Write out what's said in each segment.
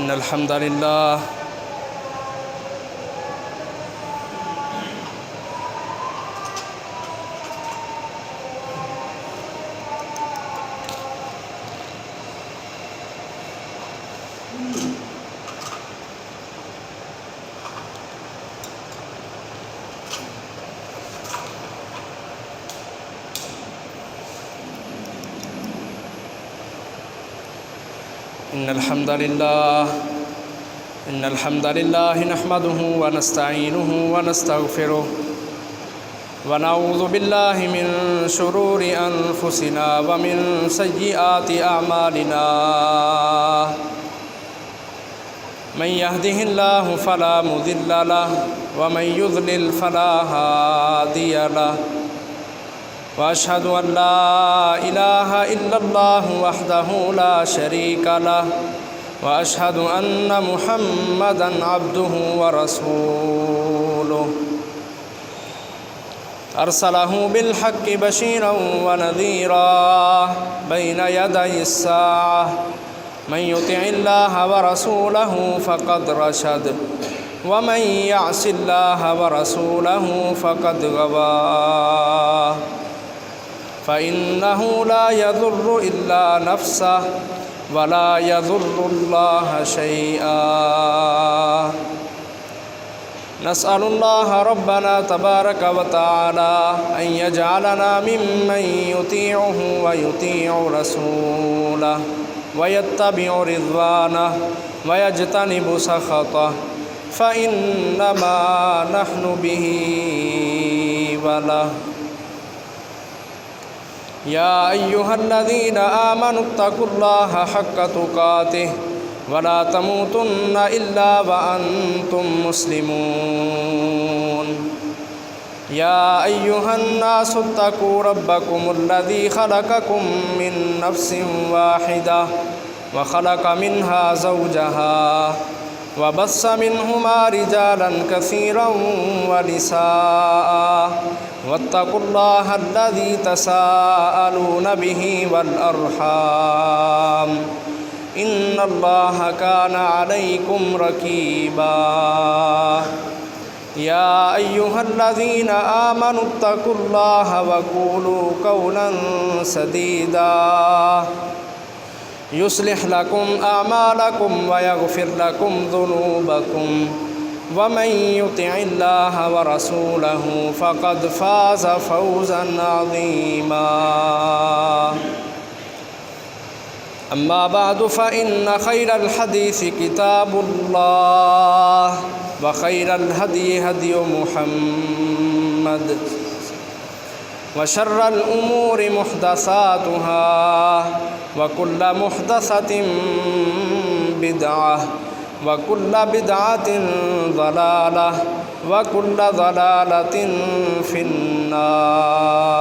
إن الحمد لله إن الحمد لله نحمده ونستعينه ونستغفره ونعوذ بالله من شرور أنفسنا ومن سيئات أعمالنا من يهده الله فلا مضل له ومن يضلل فلا هادي له وأشهد أن لا إله إلا الله وحده لا شريك له وأشهد أن محمدًا عبده ورسوله أرسله بالحق بشيرا ونذيرا بين يدي الساعة من يطع الله ورسوله فقد رشد ومن يعص الله ورسوله فقد غوى فإنه لا يضر إلا نفسه ولا يضر الله شيئا نسأل الله ربنا تبارك وتعالى أن يجعلنا ممن يطيعه ويطيع رسوله ويتبع رضوانه ويجتنب سخطه فإنما نحن به وله يا أيها الذين آمنوا اتقوا الله حق تقاته ولا تموتن إلا وأنتم مسلمون يا أيها الناس اتقوا ربكم الذي خلقكم من نفس واحدة وخلق منها زوجها وبث منهما رجالا كثيرا ونساء واتقوا الله الذي تساءلون به والأرحام إن الله كان عليكم رقيبا يا أيها الذين آمنوا اتقوا الله وقولوا قولا سديدا يصلح لكم أعمالكم ويغفر لكم ذنوبكم ومن يطع الله ورسوله فقد فاز فوزا عظيما أما بعد فإن خير الحديث كتاب الله وخير الهدي هدي محمد وشر الأمور محدثاتها وكل محدثة بدعة وكل بدعة ضلالة وكل ضلالة في النار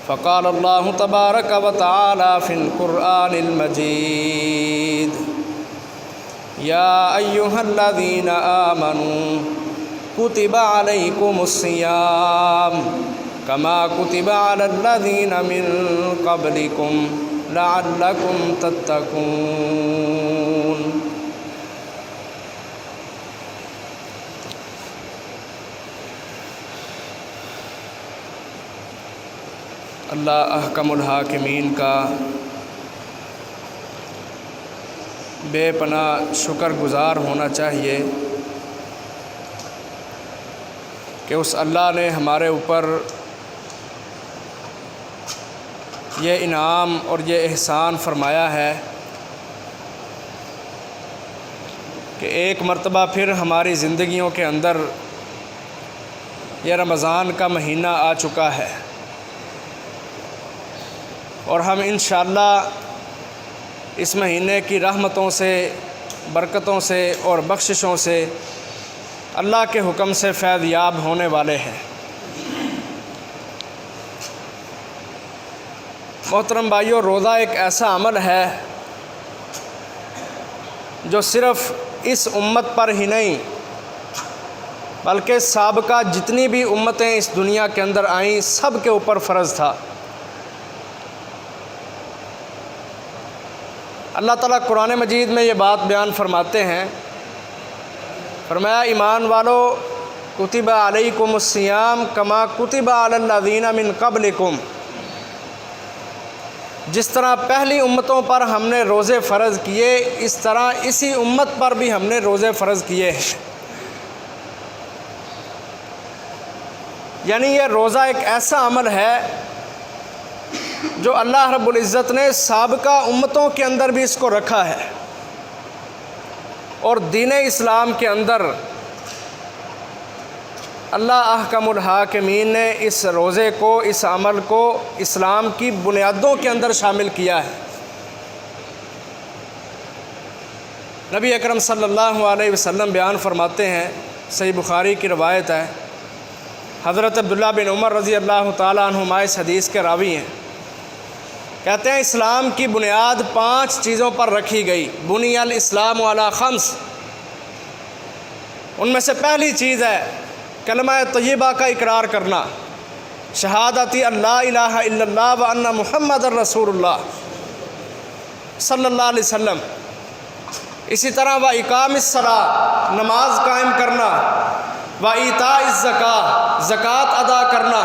فقال الله تبارك وتعالى في القرآن المجيد يا أيها الذين آمنوا كتب عليكم الصيام كما كتب على الذين من قبلكم لعلكم تتقون اللہ احکم الحاکمین کا بے پناہ شکر گزار ہونا چاہیے کہ اس اللہ نے ہمارے اوپر یہ انعام اور یہ احسان فرمایا ہے کہ ایک مرتبہ پھر ہماری زندگیوں کے اندر یہ رمضان کا مہینہ آ چکا ہے اور ہم انشاءاللہ اس مہینے کی رحمتوں سے، برکتوں سے اور بخششوں سے اللہ کے حکم سے فیض یاب ہونے والے ہیں۔ محترم بھائیو، روزہ ایک ایسا عمل ہے جو صرف اس امت پر ہی نہیں بلکہ سابقہ جتنی بھی امتیں اس دنیا کے اندر آئیں سب کے اوپر فرض تھا۔ اللہ تعالیٰ قرآن مجید میں یہ بات بیان فرماتے ہیں، فرمایا ایمان والو کتب علیکم الصیام کما کتب علی الذین من قبلکم، جس طرح پہلی امتوں پر ہم نے روزے فرض کیے اس طرح اسی امت پر بھی ہم نے روزے فرض کیے ہیں۔ یعنی یہ روزہ ایک ایسا عمل ہے جو اللہ رب العزت نے سابقہ امتوں کے اندر بھی اس کو رکھا ہے، اور دین اسلام کے اندر اللہ احکم الحاکمین نے اس روزے کو، اس عمل کو اسلام کی بنیادوں کے اندر شامل کیا ہے۔ نبی اکرم صلی اللہ علیہ وسلم بیان فرماتے ہیں، صحیح بخاری کی روایت ہے، حضرت عبداللہ بن عمر رضی اللہ تعالیٰ عنہما اس حدیث کے راوی ہیں، کہتے ہیں اسلام کی بنیاد 5 چیزوں پر رکھی گئی، بنی الاسلام علی 5، ان میں سے پہلی چیز ہے کلمہ طیبہ کا اقرار کرنا، شہادتی اللہ الہ الا اللہ وان محمد الرسول اللہ صلی اللہ علیہ وسلم۔ اسی طرح و اقام الصلاۃ، نماز قائم کرنا، و ایتاء الزکاۃ، زکوٰۃ ادا کرنا،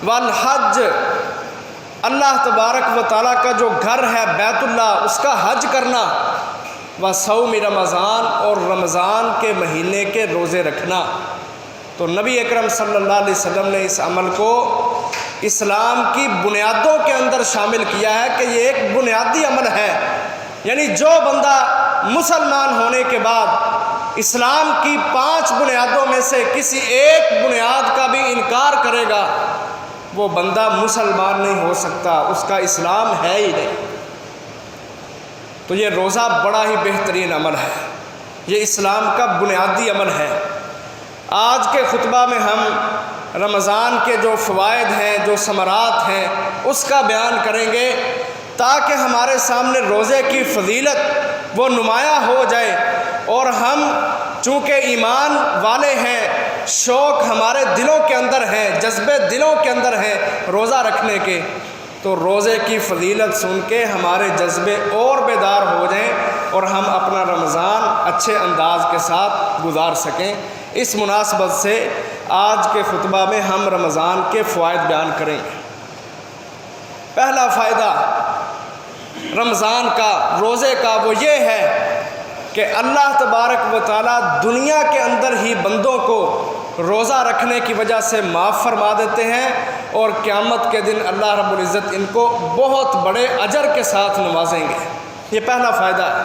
والحج، اللہ تبارک و تعالیٰ کا جو گھر ہے بیت اللہ اس کا حج کرنا، وصوم رمضان، اور رمضان کے مہینے کے روزے رکھنا۔ تو نبی اکرم صلی اللہ علیہ وسلم نے اس عمل کو اسلام کی بنیادوں کے اندر شامل کیا ہے کہ یہ ایک بنیادی عمل ہے، یعنی جو بندہ مسلمان ہونے کے بعد اسلام کی 5 بنیادوں میں سے کسی ایک بنیاد کا بھی انکار کرے گا وہ بندہ مسلمان نہیں ہو سکتا، اس کا اسلام ہے ہی نہیں۔ تو یہ روزہ بڑا ہی بہترین عمل ہے، یہ اسلام کا بنیادی عمل ہے۔ آج کے خطبہ میں ہم رمضان کے جو فوائد ہیں، جو ثمرات ہیں، اس کا بیان کریں گے تاکہ ہمارے سامنے روزے کی فضیلت وہ نمایاں ہو جائے، اور ہم چونکہ ایمان والے ہیں، شوق ہمارے دلوں کے اندر ہیں، جذبے دلوں کے اندر ہیں روزہ رکھنے کے، تو روزے کی فضیلت سن کے ہمارے جذبے اور بیدار ہو جائیں اور ہم اپنا رمضان اچھے انداز کے ساتھ گزار سکیں۔ اس مناسبت سے آج کے خطبہ میں ہم رمضان کے فوائد بیان کریں گے۔ پہلا فائدہ رمضان کا، روزے کا، وہ یہ ہے کہ اللہ تبارک و تعالیٰ دنیا کے اندر ہی بندوں کو روزہ رکھنے کی وجہ سے معاف فرما دیتے ہیں، اور قیامت کے دن اللہ رب العزت ان کو بہت بڑے اجر کے ساتھ نوازیں گے۔ یہ پہلا فائدہ ہے۔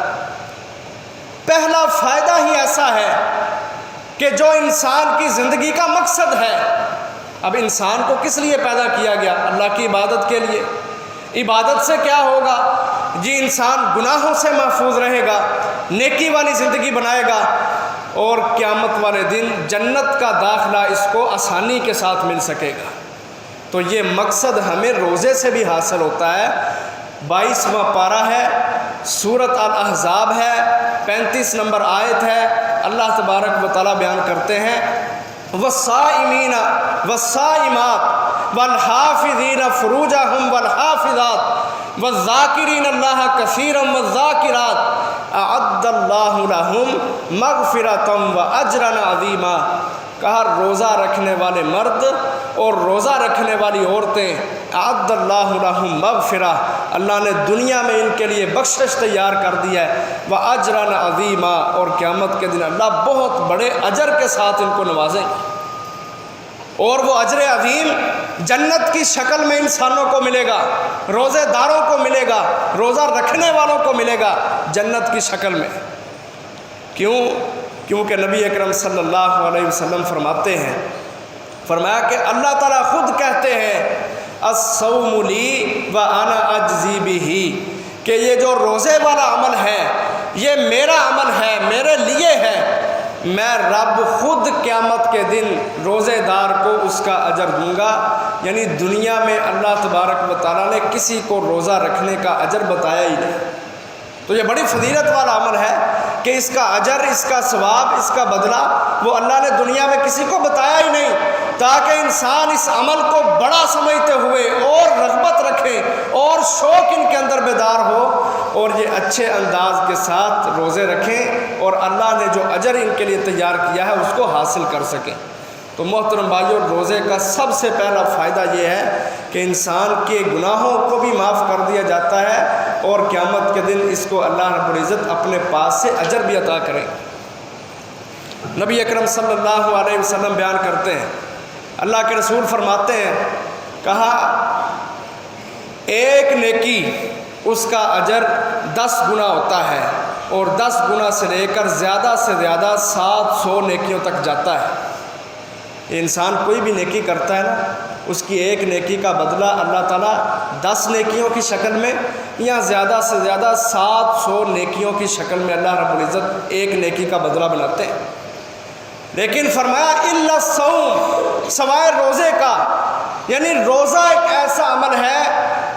پہلا فائدہ ہی ایسا ہے کہ جو انسان کی زندگی کا مقصد ہے۔ اب انسان کو کس لیے پیدا کیا گیا؟ اللہ کی عبادت کے لیے۔ عبادت سے کیا ہوگا؟ جی انسان گناہوں سے محفوظ رہے گا، نیکی والی زندگی بنائے گا، اور قیامت والے دن جنت کا داخلہ اس کو آسانی کے ساتھ مل سکے گا۔ تو یہ مقصد ہمیں روزے سے بھی حاصل ہوتا ہے۔ 22واں پارہ ہے، سورۃ الاحزاب ہے، 35 نمبر آیت ہے۔ اللہ تبارک و تعالیٰ بیان کرتے ہیں، والصائمین والصائمات والحافظین فروجہم والحافظات والذاکرین اللہ کثیرا والذاکرات اعد اللہ لہم مغفرۃ واجرا عظیما۔ کہا روزہ رکھنے والے مرد اور روزہ رکھنے والی عورتیں، اعد اللہ لہم مغفرہ، اللہ نے دنیا میں ان کے لیے بخشش تیار کر دی ہے، واجرا عظیما، اور قیامت کے دن اللہ بہت بڑے اجر کے ساتھ ان کو نوازیں گے، اور وہ اجر عظیم جنت کی شکل میں انسانوں کو ملے گا، روزے داروں کو ملے گا، روزہ رکھنے والوں کو ملے گا جنت کی شکل میں۔ کیونکہ نبی اکرم صلی اللہ علیہ وسلم فرماتے ہیں، فرمایا کہ اللہ تعالیٰ خود کہتے ہیں الصوم لی وانا اجزی بہ، کہ یہ جو روزے والا عمل ہے یہ میرا عمل ہے، میرے لیے ہے، میں رب خود قیامت کے دن روزے دار کو اس کا اجر دوں گا۔ یعنی دنیا میں اللہ تبارک و تعالیٰ نے کسی کو روزہ رکھنے کا اجر بتایا ہی نہیں۔ تو یہ بڑی فضیلت والا عمل ہے کہ اس کا اجر، اس کا ثواب، اس کا بدلہ وہ اللہ نے دنیا میں کسی کو بتایا ہی نہیں، تاکہ انسان اس عمل کو بڑا سمجھتے ہوئے اور رغبت رکھے اور شوق ان کے اندر بیدار ہو اور یہ اچھے انداز کے ساتھ روزے رکھیں اور اللہ نے جو اجر ان کے لیے تیار کیا ہے اس کو حاصل کر سکیں۔ تو محترم بھائیو، روزے کا سب سے پہلا فائدہ یہ ہے کہ انسان کے گناہوں کو بھی معاف کر دیا جاتا ہے اور قیامت کے دن اس کو اللہ رب العزت اپنے پاس سے اجر بھی عطا کرے۔ نبی اکرم صلی اللہ علیہ وسلم بیان کرتے ہیں، اللہ کے رسول فرماتے ہیں، کہا ایک نیکی اس کا اجر 10 گنا ہوتا ہے اور 10 گنا سے لے کر زیادہ سے زیادہ 700 نیکیوں تک جاتا ہے۔ انسان کوئی بھی نیکی کرتا ہے نا، اس کی ایک نیکی کا بدلہ اللہ تعالیٰ 10 نیکیوں کی شکل میں یا زیادہ سے زیادہ 700 نیکیوں کی شکل میں اللہ رب العزت ایک نیکی کا بدلہ بناتے ہیں۔ لیکن فرمایا الا الصوم، سوائے روزے کا، یعنی روزہ ایک ایسا عمل ہے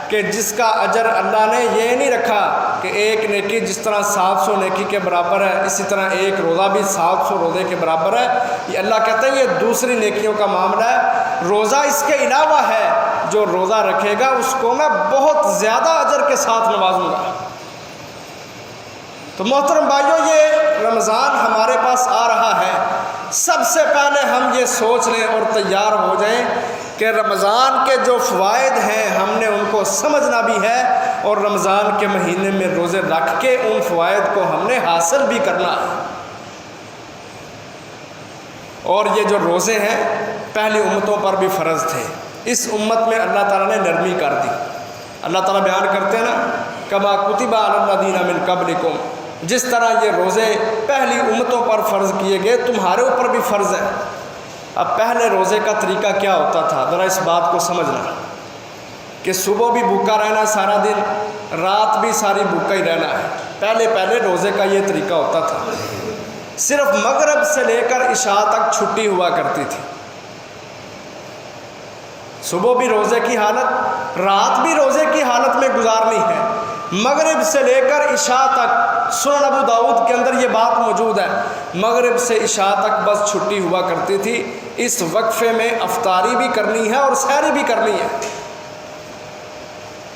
کہ جس کا اجر اللہ نے یہ نہیں رکھا کہ ایک نیکی جس طرح 700 نیکی کے برابر ہے اسی طرح ایک روزہ بھی 700 روزے کے برابر ہے۔ یہ اللہ کہتے ہیں یہ دوسری نیکیوں کا معاملہ ہے، روزہ اس کے علاوہ ہے، جو روزہ رکھے گا اس کو میں بہت زیادہ اجر کے ساتھ نوازوں گا۔ تو محترم بھائیو، یہ رمضان ہمارے پاس آ رہا ہے، سب سے پہلے ہم یہ سوچ لیں اور تیار ہو جائیں کہ رمضان کے جو فوائد ہیں ہم نے ان کو سمجھنا بھی ہے اور رمضان کے مہینے میں روزے رکھ کے ان فوائد کو ہم نے حاصل بھی کرنا ہے۔ اور یہ جو روزے ہیں پہلی امتوں پر بھی فرض تھے، اس امت میں اللہ تعالیٰ نے نرمی کر دی۔ اللہ تعالیٰ بیان کرتے ہیں نا، کما کتب علی الذین من قبلکم، جس طرح یہ روزے پہلی امتوں پر فرض کیے گئے تمہارے اوپر بھی فرض ہے۔ اب پہلے روزے کا طریقہ کیا ہوتا تھا، ذرا اس بات کو سمجھنا کہ صبح بھی بھوکا رہنا سارا دن، رات بھی ساری بھوکا ہی رہنا ہے۔ پہلے روزے کا یہ طریقہ ہوتا تھا، صرف مغرب سے لے کر عشاء تک چھٹی ہوا کرتی تھی۔ صبح بھی روزے کی حالت، رات بھی روزے کی حالت میں گزارنی ہے، مغرب سے لے کر عشاء تک۔ سنن ابو داؤد کے اندر یہ بات موجود ہے، مغرب سے عشاء تک بس چھٹی ہوا کرتی تھی۔ اس وقفے میں افطاری بھی کرنی ہے اور سحری بھی کرنی ہے،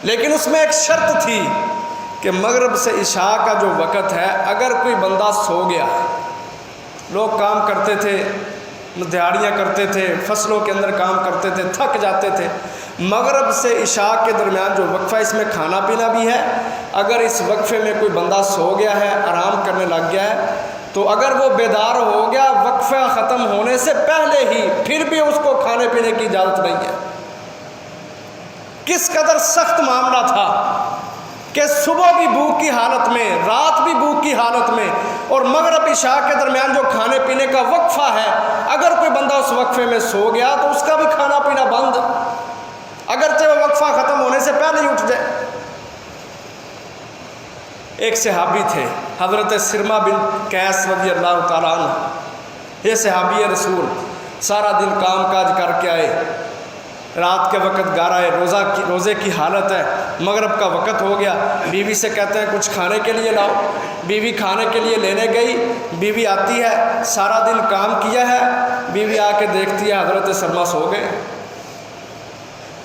لیکن اس میں ایک شرط تھی کہ مغرب سے عشاء کا جو وقت ہے، اگر کوئی بندہ سو گیا، لوگ کام کرتے تھے، دیہڑیاں کرتے تھے، فصلوں کے اندر کام کرتے تھے، تھک جاتے تھے، مغرب سے عشاء کے درمیان جو وقفہ اس میں کھانا پینا بھی ہے، اگر اس وقفے میں کوئی بندہ سو گیا ہے، آرام کرنے لگ گیا ہے، تو اگر وہ بیدار ہو گیا وقفہ ختم ہونے سے پہلے ہی، پھر بھی اس کو کھانے پینے کی اجازت نہیں ہے۔ کس قدر سخت معاملہ تھا کہ صبح بھی بھوک کی حالت میں، رات بھی بھوک کی حالت میں، اور مغرب عشاء کے درمیان جو کھانے پینے کا وقفہ ہے، اگر کوئی بندہ اس وقفے میں سو گیا تو اس کا بھی کھانا پینا بند، اگرچہ وہ وقفہ ختم ہونے سے پہلے ہی اٹھ جائے۔ ایک صحابی تھے حضرت سرما بن قیس رضی اللہ تعالیٰ عنہ، یہ صحابی رسول سارا دن کام کاج کر کے آئے، رات کے وقت گھر آئے، روزے کی حالت ہے، مغرب کا وقت ہو گیا، بیوی سے کہتے ہیں کچھ کھانے کے لیے لاؤ، بیوی کھانے کے لیے لینے گئی، بیوی آتی ہے، سارا دن کام کیا ہے، بیوی آ کے دیکھتی ہے حضرت سرما سو گئے۔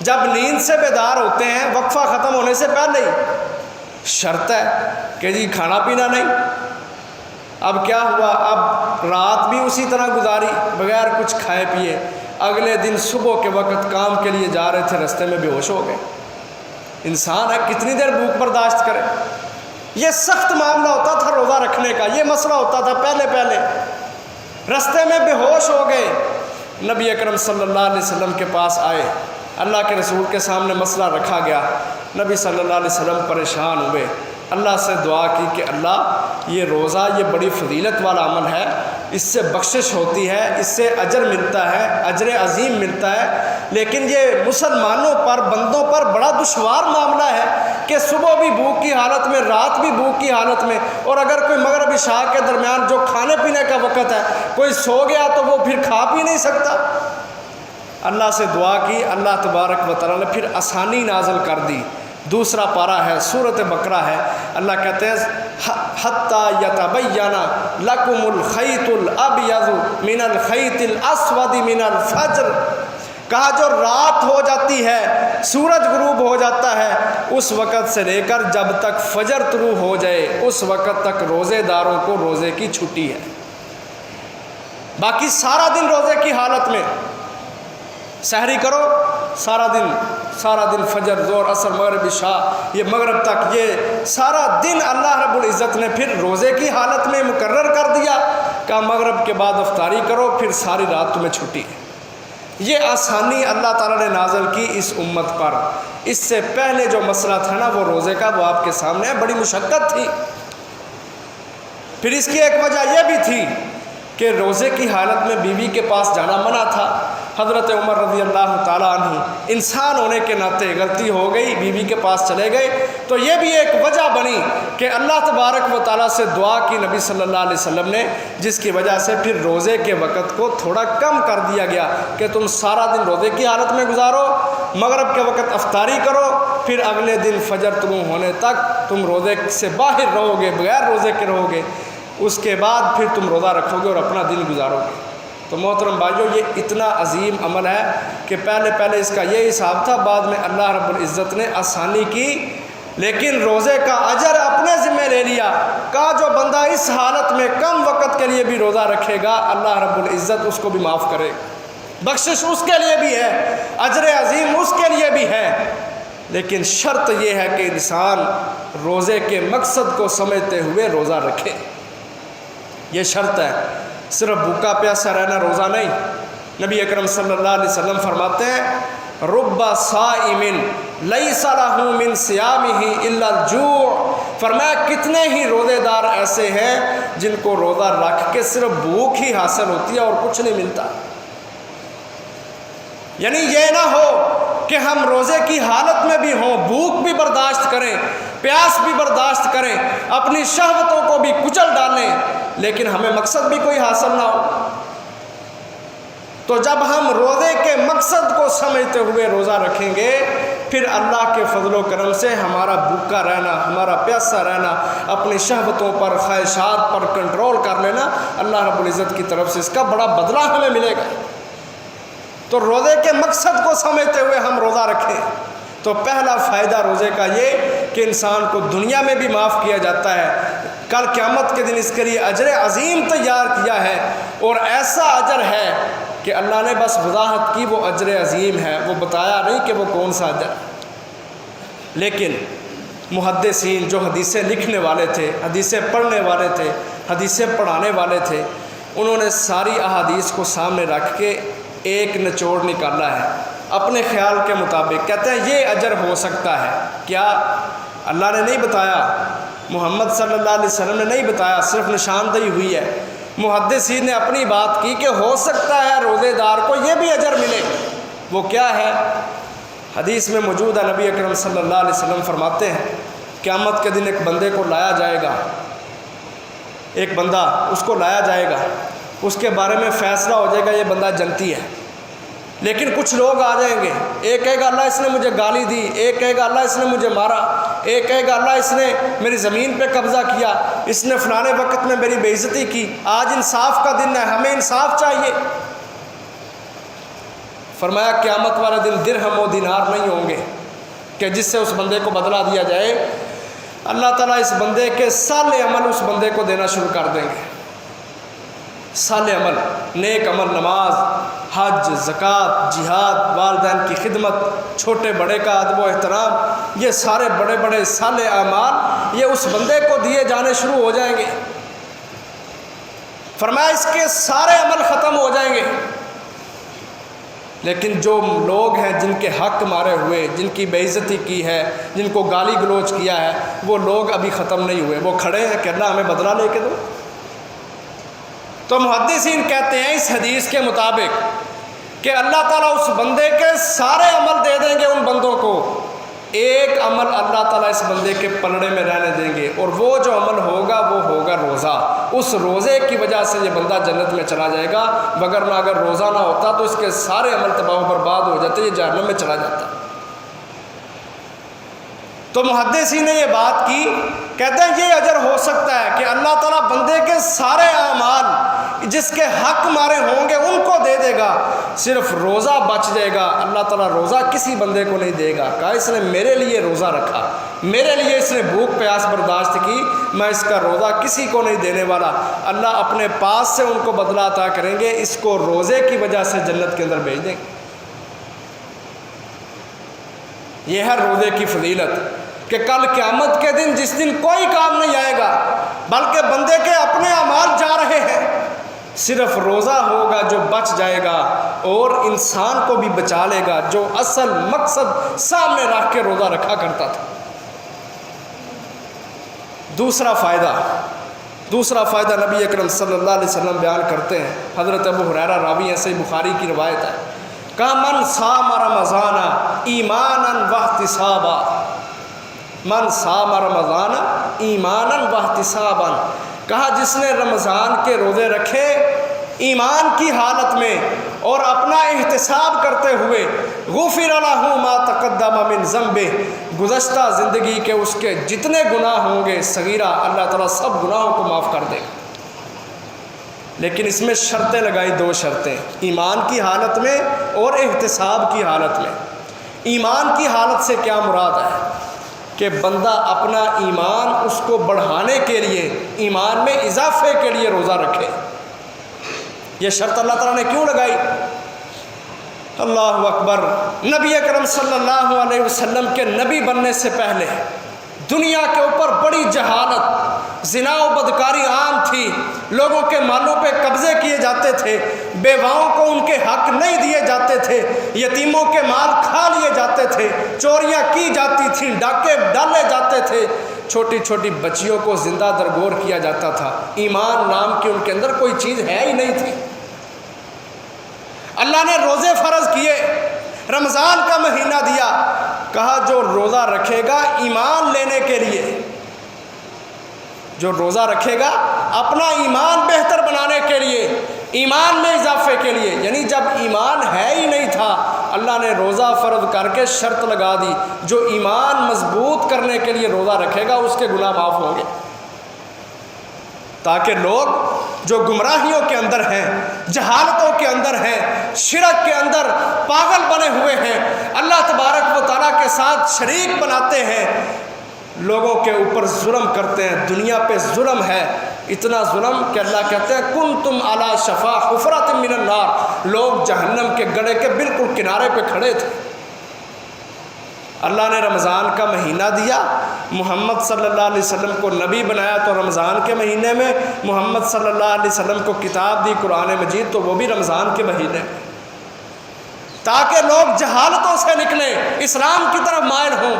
جب نیند سے بیدار ہوتے ہیں وقفہ ختم ہونے سے پہلے ہی، شرط ہے کہ جی کھانا پینا نہیں۔ اب کیا ہوا، اب رات بھی اسی طرح گزاری بغیر کچھ کھائے پیے، اگلے دن صبح کے وقت کام کے لیے جا رہے تھے، رستے میں بے ہوش ہو گئے۔ انسان ہے کتنی دیر بھوک برداشت کرے۔ یہ سخت معاملہ ہوتا تھا روزہ رکھنے کا، یہ مسئلہ ہوتا تھا پہلے رستے میں بے ہوش ہو گئے، نبی اکرم صلی اللہ علیہ وسلم کے پاس آئے، اللہ کے رسول کے سامنے مسئلہ رکھا گیا، نبی صلی اللہ علیہ وسلم پریشان ہوئے، اللہ سے دعا کی کہ اللہ یہ روزہ یہ بڑی فضیلت والا عمل ہے، اس سے بخشش ہوتی ہے، اس سے اجر ملتا ہے، اجر عظیم ملتا ہے، لیکن یہ مسلمانوں پر، بندوں پر بڑا دشوار معاملہ ہے کہ صبح بھی بھوک کی حالت میں، رات بھی بھوک کی حالت میں، اور اگر کوئی مغرب عشاء کے درمیان جو کھانے پینے کا وقت ہے کوئی سو گیا تو وہ پھر کھا پی نہیں سکتا۔ اللہ سے دعا کی، اللہ تبارک و تعالیٰ نے پھر آسانی نازل کر دی، دوسرا پارہ ہے، سورۃ بقرہ ہے۔ اللہ کہتے ہیں حتیٰ یتبین لکم الخیط الابیض من الخیط الاسود من الفجر، کہا جو رات ہو جاتی ہے، سورج غروب ہو جاتا ہے، اس وقت سے لے کر جب تک فجر طلوع ہو جائے اس وقت تک روزے داروں کو روزے کی چھٹی ہے۔ باقی سارا دن روزے کی حالت میں سحری کرو، سارا دن فجر، ظہر، عصر، مغرب، عشاء، یہ مغرب تک، یہ سارا دن اللہ رب العزت نے پھر روزے کی حالت میں مقرر کر دیا کہ مغرب کے بعد افطاری کرو، پھر ساری رات تمہیں چھٹی ہے۔ یہ آسانی اللہ تعالیٰ نے نازل کی اس امت پر۔ اس سے پہلے جو مسئلہ تھا نا وہ روزے کا، وہ آپ کے سامنے ہے، بڑی مشقت تھی۔ پھر اس کی ایک وجہ یہ بھی تھی کہ روزے کی حالت میں بیوی کے پاس جانا منع تھا۔ حضرت عمر رضی اللہ تعالیٰ عنہ انسان ہونے کے ناطے غلطی ہو گئی، بیوی کے پاس چلے گئے، تو یہ بھی ایک وجہ بنی کہ اللہ تبارک و تعالیٰ سے دعا کی نبی صلی اللہ علیہ وسلم نے، جس کی وجہ سے پھر روزے کے وقت کو تھوڑا کم کر دیا گیا کہ تم سارا دن روزے کی حالت میں گزارو، مغرب کے وقت افطاری کرو، پھر اگلے دن فجر طلوع ہونے تک تم روزے سے باہر رہو گے، بغیر روزے کے رہو گے، اس کے بعد پھر تم روزہ رکھو گے اور اپنا دن گزارو گے۔ تو محترم بھائیو، یہ اتنا عظیم عمل ہے کہ پہلے اس کا یہ حساب تھا، بعد میں اللہ رب العزت نے آسانی کی، لیکن روزے کا اجر اپنے ذمہ لے لیا۔ کہا جو بندہ اس حالت میں کم وقت کے لیے بھی روزہ رکھے گا اللہ رب العزت اس کو بھی معاف کرے گا، بخشش اس کے لیے بھی ہے، اجر عظیم اس کے لیے بھی ہے، لیکن شرط یہ ہے کہ انسان روزے کے مقصد کو سمجھتے ہوئے روزہ رکھے۔ یہ شرط ہے، صرف بھوکا پیاسا رہنا روزہ نہیں۔ نبی اکرم صلی اللہ علیہ وسلم فرماتے ہیں رب صائم لیس لہ من صیامہ الا الجوع، فرمایا کتنے ہی روزے دار ایسے ہیں جن کو روزہ رکھ کے صرف بھوک ہی حاصل ہوتی ہے اور کچھ نہیں ملتا۔ یعنی یہ نہ ہو کہ ہم روزے کی حالت میں بھی ہوں، بھوک بھی برداشت کریں، پیاس بھی برداشت کریں، اپنی شہوتوں کو بھی کچل ڈالیں، لیکن ہمیں مقصد بھی کوئی حاصل نہ ہو۔ تو جب ہم روزے کے مقصد کو سمجھتے ہوئے روزہ رکھیں گے، پھر اللہ کے فضل و کرم سے ہمارا بھوکا رہنا، ہمارا پیاسا رہنا، اپنی شہوتوں پر، خواہشات پر کنٹرول کر لینا، اللہ رب العزت کی طرف سے اس کا بڑا بدلہ ہمیں ملے گا۔ تو روزے کے مقصد کو سمجھتے ہوئے ہم روزہ رکھیں تو پہلا فائدہ روزے کا یہ کہ انسان کو دنیا میں بھی معاف کیا جاتا ہے، کل قیامت کے دن اس کے لیے اجر عظیم تیار کیا ہے، اور ایسا اجر ہے کہ اللہ نے بس وضاحت کی وہ اجر عظیم ہے، وہ بتایا نہیں کہ وہ کون سا اجر ہے۔ لیکن محدثین جو حدیثیں لکھنے والے تھے، حدیثیں پڑھنے والے تھے، حدیثیں پڑھانے والے تھے، انہوں نے ساری احادیث کو سامنے رکھ کے ایک نچوڑ نکالا ہے اپنے خیال کے مطابق۔ کہتے ہیں یہ اجر ہو سکتا ہے، کیا اللہ نے نہیں بتایا، محمد صلی اللہ علیہ وسلم نے نہیں بتایا، صرف نشاندہی ہوئی ہے۔ محدثین نے اپنی بات کی کہ ہو سکتا ہے روزے دار کو یہ بھی اجر ملے۔ وہ کیا ہے؟ حدیث میں موجود ہے، نبی اکرم صلی اللہ علیہ وسلم فرماتے ہیں قیامت کے دن ایک بندے کو لایا جائے گا، ایک بندہ اس کو لایا جائے گا، اس کے بارے میں فیصلہ ہو جائے گا یہ بندہ جنتی ہے، لیکن کچھ لوگ آ جائیں گے، ایک کہے گا اللہ اس نے مجھے گالی دی، ایک کہے گا اللہ اس نے مجھے مارا، ایک کہے گا اللہ اس نے میری زمین پہ قبضہ کیا، اس نے فلانے وقت میں میری بے عزتی کی، آج انصاف کا دن ہے، ہمیں انصاف چاہیے۔ فرمایا قیامت والے دن درہم و دینار نہیں ہوں گے کہ جس سے اس بندے کو بدلہ دیا جائے، اللہ تعالیٰ اس بندے کے سالے عمل اس بندے کو دینا شروع کر دیں گے۔ صالح عمل، نیک عمل، نماز، حج، زکوٰۃ، جہاد، والدین کی خدمت، چھوٹے بڑے کا ادب و احترام، یہ سارے بڑے بڑے صالح اعمال یہ اس بندے کو دیے جانے شروع ہو جائیں گے۔ فرمایا اس کے سارے عمل ختم ہو جائیں گے، لیکن جو لوگ ہیں جن کے حق مارے ہوئے، جن کی بے عزتی کی ہے، جن کو گالی گلوچ کیا ہے، وہ لوگ ابھی ختم نہیں ہوئے، وہ کھڑے ہیں کہ اللہ ہمیں بدلہ لے کے دو۔ تو محدثین کہتے ہیں اس حدیث کے مطابق کہ اللہ تعالیٰ اس بندے کے سارے عمل دے دیں گے ان بندوں کو، ایک عمل اللہ تعالیٰ اس بندے کے پلڑے میں رہنے دیں گے، اور وہ جو عمل ہوگا وہ ہوگا روزہ۔ اس روزے کی وجہ سے یہ بندہ جنت میں چلا جائے گا، وگرنہ اگر روزہ نہ ہوتا تو اس کے سارے عمل تباہ و برباد ہو جاتے، یہ جہنم میں چلا جاتا۔ تو محدثین نے یہ بات کی، کہتے ہیں یہ اجر ہو سکتا ہے کہ اللہ تعالیٰ بندے کے سارے اعمال جس کے حق مارے ہوں گے ان کو دے دے گا، صرف روزہ بچ جائے گا، اللہ تعالیٰ روزہ کسی بندے کو نہیں دے گا۔ کہا اس نے میرے لیے روزہ رکھا، میرے لیے اس نے بھوک پیاس برداشت کی، میں اس کا روزہ کسی کو نہیں دینے والا، اللہ اپنے پاس سے ان کو بدلہ عطا کریں گے، اس کو روزے کی وجہ سے جنت کے اندر بھیج دیں گے۔ یہ ہے روزے کی فضیلت کہ کل قیامت کے دن جس دن کوئی کام نہیں آئے گا بلکہ بندے کے اپنے اعمال جا رہے ہیں، صرف روزہ ہوگا جو بچ جائے گا اور انسان کو بھی بچا لے گا جو اصل مقصد سامنے رکھ کے روزہ رکھا کرتا تھا۔ دوسرا فائدہ نبی اکرم صلی اللہ علیہ وسلم بیان کرتے ہیں، حضرت ابو ہریرہ راوی ہیں، صحیح بخاری کی روایت ہے، کہا من صام رمضان ایمانا واحتسابا، من صام رمضان ایمانا واحتسابا، کہا جس نے رمضان کے روزے رکھے ایمان کی حالت میں اور اپنا احتساب کرتے ہوئے، غفر لہ ما تقدم من ذنبہ، گزشتہ زندگی کے اس کے جتنے گناہ ہوں گے صغیرہ، اللہ تعالیٰ سب گناہوں کو معاف کر دے گا۔ لیکن اس میں شرطیں لگائی، 2 شرطیں، ایمان کی حالت میں اور احتساب کی حالت میں۔ ایمان کی حالت سے کیا مراد ہے کہ بندہ اپنا ایمان اس کو بڑھانے کے لیے، ایمان میں اضافے کے لیے روزہ رکھے۔ یہ شرط اللہ تعالیٰ نے کیوں لگائی؟ اللہ اکبر، نبی اکرم صلی اللہ علیہ وسلم کے نبی بننے سے پہلے دنیا کے اوپر بڑی جہالت، زنا و بدکاری عام تھی، لوگوں کے مالوں پہ قبضے کیے جاتے تھے، بیواؤں کو ان کے حق نہیں دیے جاتے تھے، یتیموں کے مال کھا لیے جاتے تھے، چوریاں کی جاتی تھیں، ڈاکے ڈالے جاتے تھے، چھوٹی چھوٹی بچیوں کو زندہ درگور کیا جاتا تھا۔ ایمان نام کی ان کے اندر کوئی چیز ہے ہی نہیں تھی۔ اللہ نے روزے فرض کیے، رمضان کا مہینہ دیا، کہا جو روزہ رکھے گا ایمان لینے کے لیے، جو روزہ رکھے گا اپنا ایمان بہتر بنانے کے لیے، ایمان میں اضافے کے لیے، یعنی جب ایمان ہے ہی نہیں تھا اللہ نے روزہ فرض کر کے شرط لگا دی، جو ایمان مضبوط کرنے کے لیے روزہ رکھے گا اس کے گناہ معاف ہوں گے، تاکہ لوگ جو گمراہیوں کے اندر ہیں، جہالتوں کے اندر ہیں، شرک کے اندر پاگل بنے ہوئے ہیں، اللہ تبارک و تعالیٰ کے ساتھ شریک بناتے ہیں، لوگوں کے اوپر ظلم کرتے ہیں، دنیا پہ ظلم ہے، اتنا ظلم کہ اللہ کہتے ہیں کنتم علی شفا حفرۃ من النار، لوگ جہنم کے گڑھے کے بالکل کنارے پہ کھڑے تھے۔ اللہ نے رمضان کا مہینہ دیا، محمد صلی اللہ علیہ وسلم کو نبی بنایا تو رمضان کے مہینے میں، محمد صلی اللہ علیہ وسلم کو کتاب دی قرآن مجید تو وہ بھی رمضان کے مہینے میں، تاکہ لوگ جہالتوں سے نکلیں، اسلام کی طرف مائل ہوں،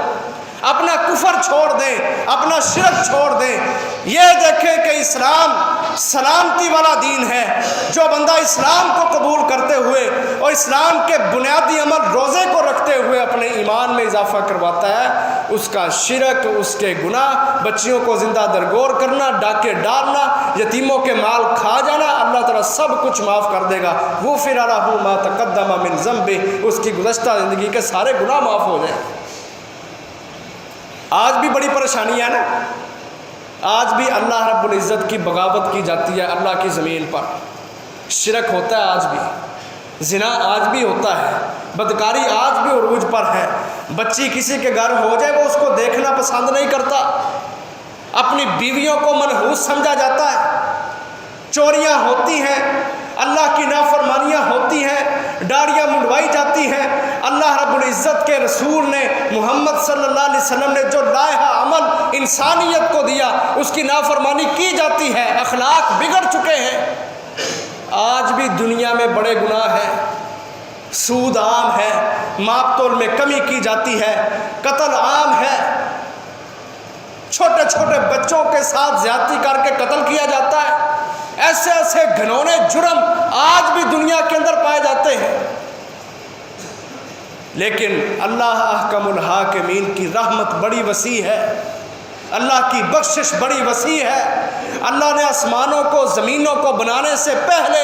اپنا کفر چھوڑ دیں، اپنا شرک چھوڑ دیں، یہ دیکھیں کہ اسلام سلامتی والا دین ہے۔ جو بندہ اسلام کو قبول کرتے ہوئے اور اسلام کے بنیادی عمل روزے کو رکھتے ہوئے اپنے ایمان میں اضافہ کرواتا ہے، اس کا شرک، اس کے گناہ، بچیوں کو زندہ درگور کرنا، ڈاکے ڈالنا، یتیموں کے مال کھا جانا، اللہ تعالیٰ سب کچھ معاف کر دے گا۔ غفر لہ ما تقدم من ذنبہ، اس کی گزشتہ زندگی کے سارے گناہ معاف ہو جائیں۔ آج بھی بڑی پریشانی ہے نا، آج بھی اللہ رب العزت کی بغاوت کی جاتی ہے اللہ کی زمین پر، شرک ہوتا ہے آج بھی، زنا آج بھی ہوتا ہے، بدکاری آج بھی عروج پر ہے، بچی کسی کے گھر ہو جائے وہ اس کو دیکھنا پسند نہیں کرتا، اپنی بیویوں کو منحوس سمجھا جاتا ہے، چوریاں ہوتی ہیں، اللہ کی نافرمانیاں ہوتی ہیں، داڑیاں منڈوائی جاتی ہیں۔ اللہ رب العزت کے رسول نے، محمد صلی اللہ علیہ وسلم نے جو لائحہ عمل انسانیت کو دیا اس کی نافرمانی کی جاتی ہے، اخلاق بگڑ چکے ہیں۔ آج بھی دنیا میں بڑے گناہ ہیں، سود عام ہے، ماپ تول میں کمی کی جاتی ہے، قتل عام ہے، چھوٹے چھوٹے بچوں کے ساتھ زیادتی کر کے قتل کیا جاتا ہے، ایسے ایسے گھنونے جرم آج بھی دنیا کے اندر پائے جاتے ہیں۔ لیکن اللہ احکم الحاکمین کی رحمت بڑی وسیع ہے، اللہ کی بخشش بڑی وسیع ہے۔ اللہ نے آسمانوں کو، زمینوں کو بنانے سے پہلے